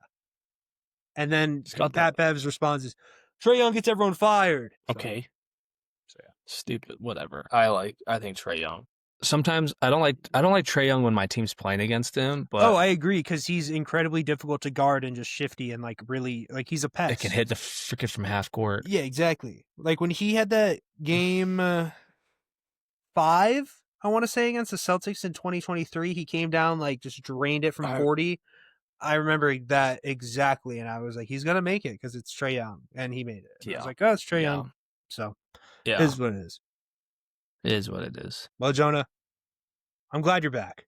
And then Pat Bev's response is, Trae Young gets everyone fired. Okay. So yeah. Stupid. Whatever. I think Trae Young. Sometimes I don't like Trae Young when my team's playing against him, but I agree, because he's incredibly difficult to guard and just shifty and like really like he's a pest. It can hit the freaking from half court. Yeah, exactly. Like when he had that game 5, I want to say, against the Celtics in 2023, he came down like just drained it from 40. I remember that exactly, and I was like, he's gonna make it because it's Trae Young, and he made it. Yeah. I was like, oh, it's Trae Young. So yeah, it is what it is. It is what it is. Well, Jonah, I'm glad you're back.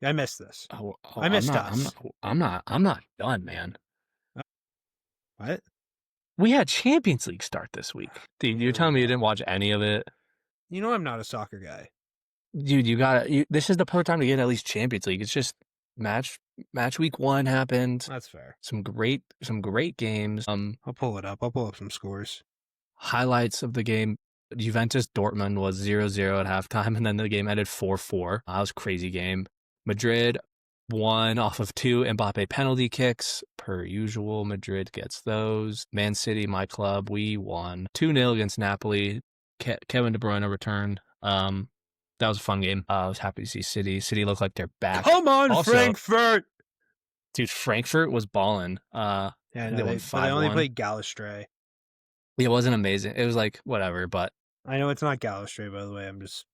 I missed this. I missed us. I'm not done, man. What? We had Champions League start this week. Dude, you're telling me you didn't watch any of it? You know I'm not a soccer guy. Dude, this is the perfect time to get at least Champions League. It's just match week 1 happened. That's fair. Some great games. I'll pull it up. I'll pull up some scores. Highlights of the game. Juventus Dortmund was 0-0 at halftime, and then the game ended 4-4. That was a crazy game. Madrid won off of 2 Mbappe penalty kicks. Per usual, Madrid gets those. Man City, my club, we won 2-0 against Napoli. Kevin De Bruyne returned. That was a fun game. I was happy to see City. City looked like they're back. Come on, also, Frankfurt! Dude, Frankfurt was balling. Yeah, no, they only played Galatasaray. It wasn't amazing. It was like, whatever, but... I know it's not Galatasaray, by the way. I'm just...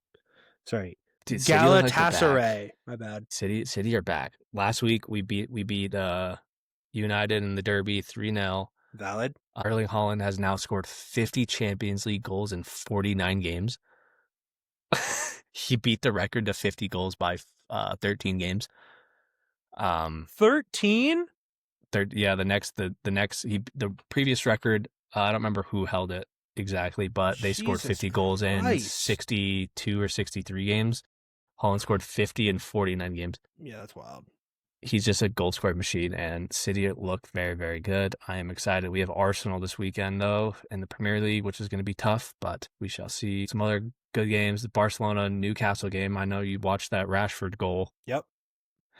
Sorry. Dude, Galatasaray. My bad. City are back. Last week, we beat United in the Derby 3-0. Valid. Erling Haaland has now scored 50 Champions League goals in 49 games. He beat the record to 50 goals by 13 games. 13? Yeah, the previous record, I don't remember who held it exactly, but they scored 50 goals in 62 or 63 games. Haaland scored 50 in 49 games. Yeah, that's wild. He's just a goal scoring machine, and City look very, very good. I am excited. We have Arsenal this weekend, though, in the Premier League, which is going to be tough, but we shall see some other good games. The Barcelona-Newcastle game, I know you watched that Rashford goal. Yep.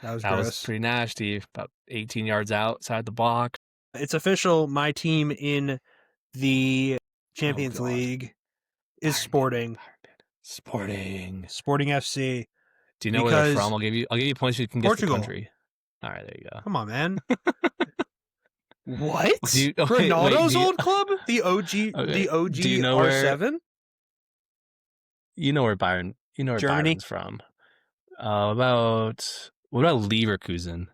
That was pretty nasty, about 18 yards outside the box. It's official. My team in the Champions League is Sporting. Sporting FC. Do you know where they're from? I'll give you points so you can guess the country. All right, there you go. Come on, man. What? Ronaldo's old club? The OG R7? You know where Byron. You know where Germany? Byron's from. What about Leverkusen?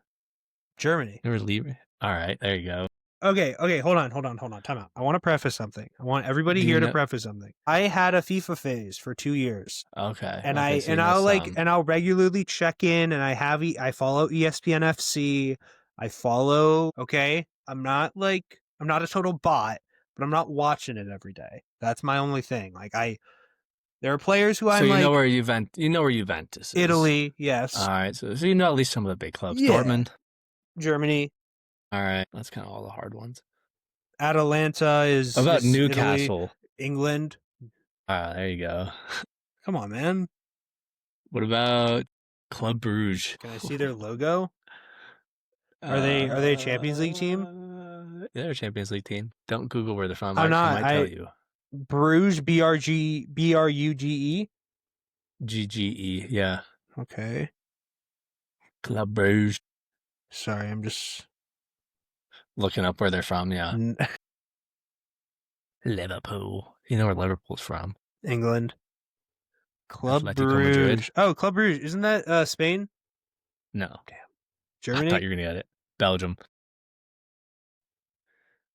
Germany. All right, there you go. Okay, hold on. Time out. I want to preface something. I want everybody here to preface something. I had a FIFA phase for 2 years. Okay. And I'll regularly check in, and I follow ESPN FC. Okay. I'm not a total bot, but I'm not watching it every day. That's my only thing. Like There are players who so I'm you like. know where Juventus is. Italy, yes. All right, so you know at least some of the big clubs. Yeah. Dortmund, Germany. All right, that's kind of all the hard ones. Atalanta is. How about is Newcastle? Italy, England. There you go. Come on, man. What about Club Brugge? Can I see their logo? Are they a Champions League team? They're a Champions League team. Don't Google where they're from. I'm not. I might tell you. Bruges, BRUGE. GGE, yeah. Okay. Club Brugge. Sorry, I'm just looking up where they're from, yeah. Liverpool. You know where Liverpool's from? England. Club Atletico Madrid. Brugge. Oh, Club Brugge. Isn't that Spain? No. Damn. Germany? I thought you were going to get it. Belgium.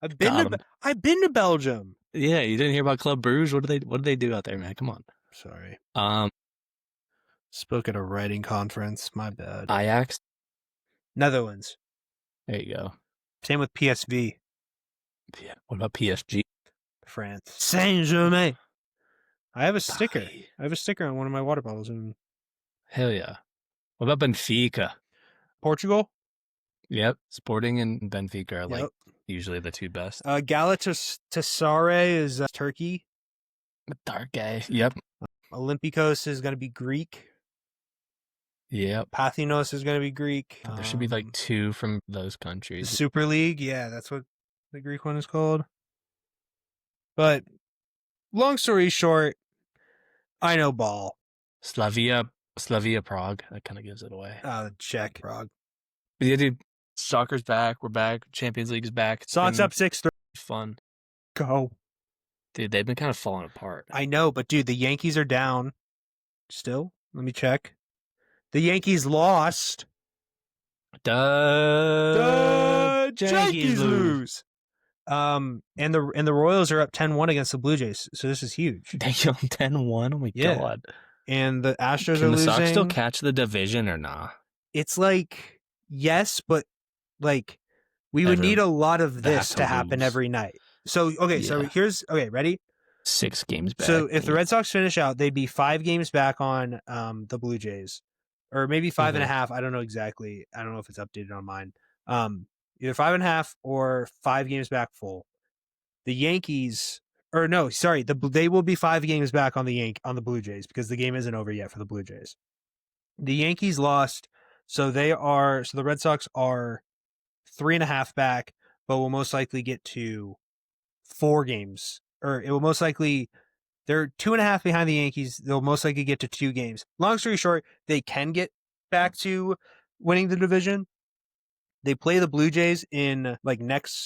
I've been to Belgium. Yeah, you didn't hear about Club Brugge? What do they do out there, man? Come on. Sorry. Spoke at a writing conference. My bad. Ajax. Netherlands. There you go. Same with PSV. Yeah. What about PSG? France. Saint-Germain. I have a sticker. I have a sticker on one of my water bottles. Hell yeah. What about Benfica? Portugal? Yep. Sporting and Benfica are like usually the two best. Galatasaray is Turkey. Turkey. Yep. Olympiacos is going to be Greek. Yep. Pathinos is going to be Greek. There should be like two from those countries. The Super League, yeah, that's what the Greek one is called. But long story short, I know ball. Slavia Prague. That kind of gives it away. Czech Prague. But yeah, dude, soccer's back. We're back. Champions League is back. Sox up 6-3. Fun. Go. Dude, they've been kind of falling apart. I know, but dude, the Yankees are down. Still? Let me check. The Yankees lost. The Yankees lose. And the Royals are up 10-1 against the Blue Jays, so this is huge. They go 10-1? Oh my god. And the Astros Can are the losing. Sox still catch the division or not? It's like, yes, but like we would need a lot of this to happen every night. So, okay, so ready? 6 games back. So if the Red Sox finish out, they'd be 5 games back on the Blue Jays. Or maybe 5.5. I don't know exactly. I don't know if it's updated on mine. Either 5.5 or 5 games back full. The Yankees, or no, sorry, they will be 5 games back on the Blue Jays because the game isn't over yet for the Blue Jays. The Yankees lost, so the Red Sox are 3.5 back, but will most likely get to 4 games, or it will most likely. They're 2.5 behind the Yankees. They'll most likely get to 2 games. Long story short, they can get back to winning the division. They play the Blue Jays in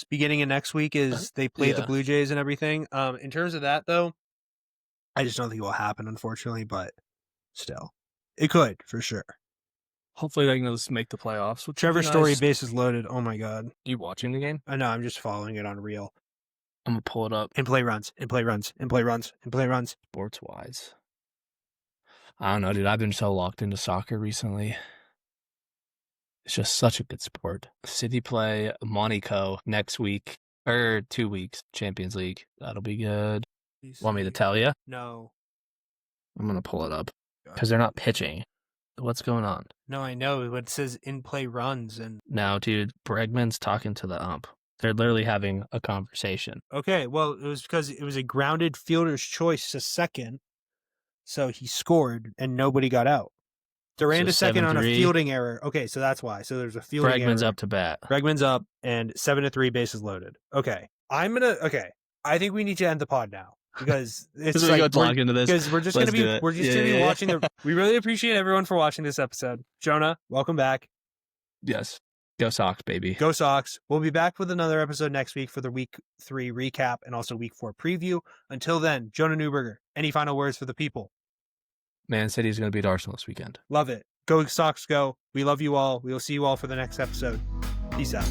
beginning of next week is they play the Blue Jays and everything. In terms of that though, I just don't think it will happen, unfortunately, but still, it could for sure. Hopefully they can just make the playoffs. Trevor Story, bases loaded. Oh my god. You watching the game? I know. I'm just following it on Reel. I'm going to pull it up. And play runs. Sports-wise. I don't know, dude. I've been so locked into soccer recently. It's just such a good sport. City play Monaco next week, or 2 weeks, Champions League. That'll be good. Want me to tell you? No. I'm going to pull it up because they're not pitching. What's going on? No, I know. But it says in-play runs. And now, dude, Bregman's talking to the ump. They're literally having a conversation. Okay, well, it was because it was a grounded fielder's choice to second, so he scored and nobody got out. Durant to second on a fielding error. Okay, so that's why. So there's a fielding error. Bregman's up to bat. Bregman's up and 7-3 bases loaded. Okay, I think we need to end the pod now because it's like go talk into this because we're just gonna be watching the. We really appreciate everyone for watching this episode. Jonah, welcome back. Yes. Go Sox, baby. Go Sox. We'll be back with another episode next week for the Week 3 recap and also Week 4 preview. Until then, Jonah Newberger, any final words for the people? Man City's going to beat Arsenal this weekend. Love it. Go Sox, go. We love you all. We will see you all for the next episode. Peace out.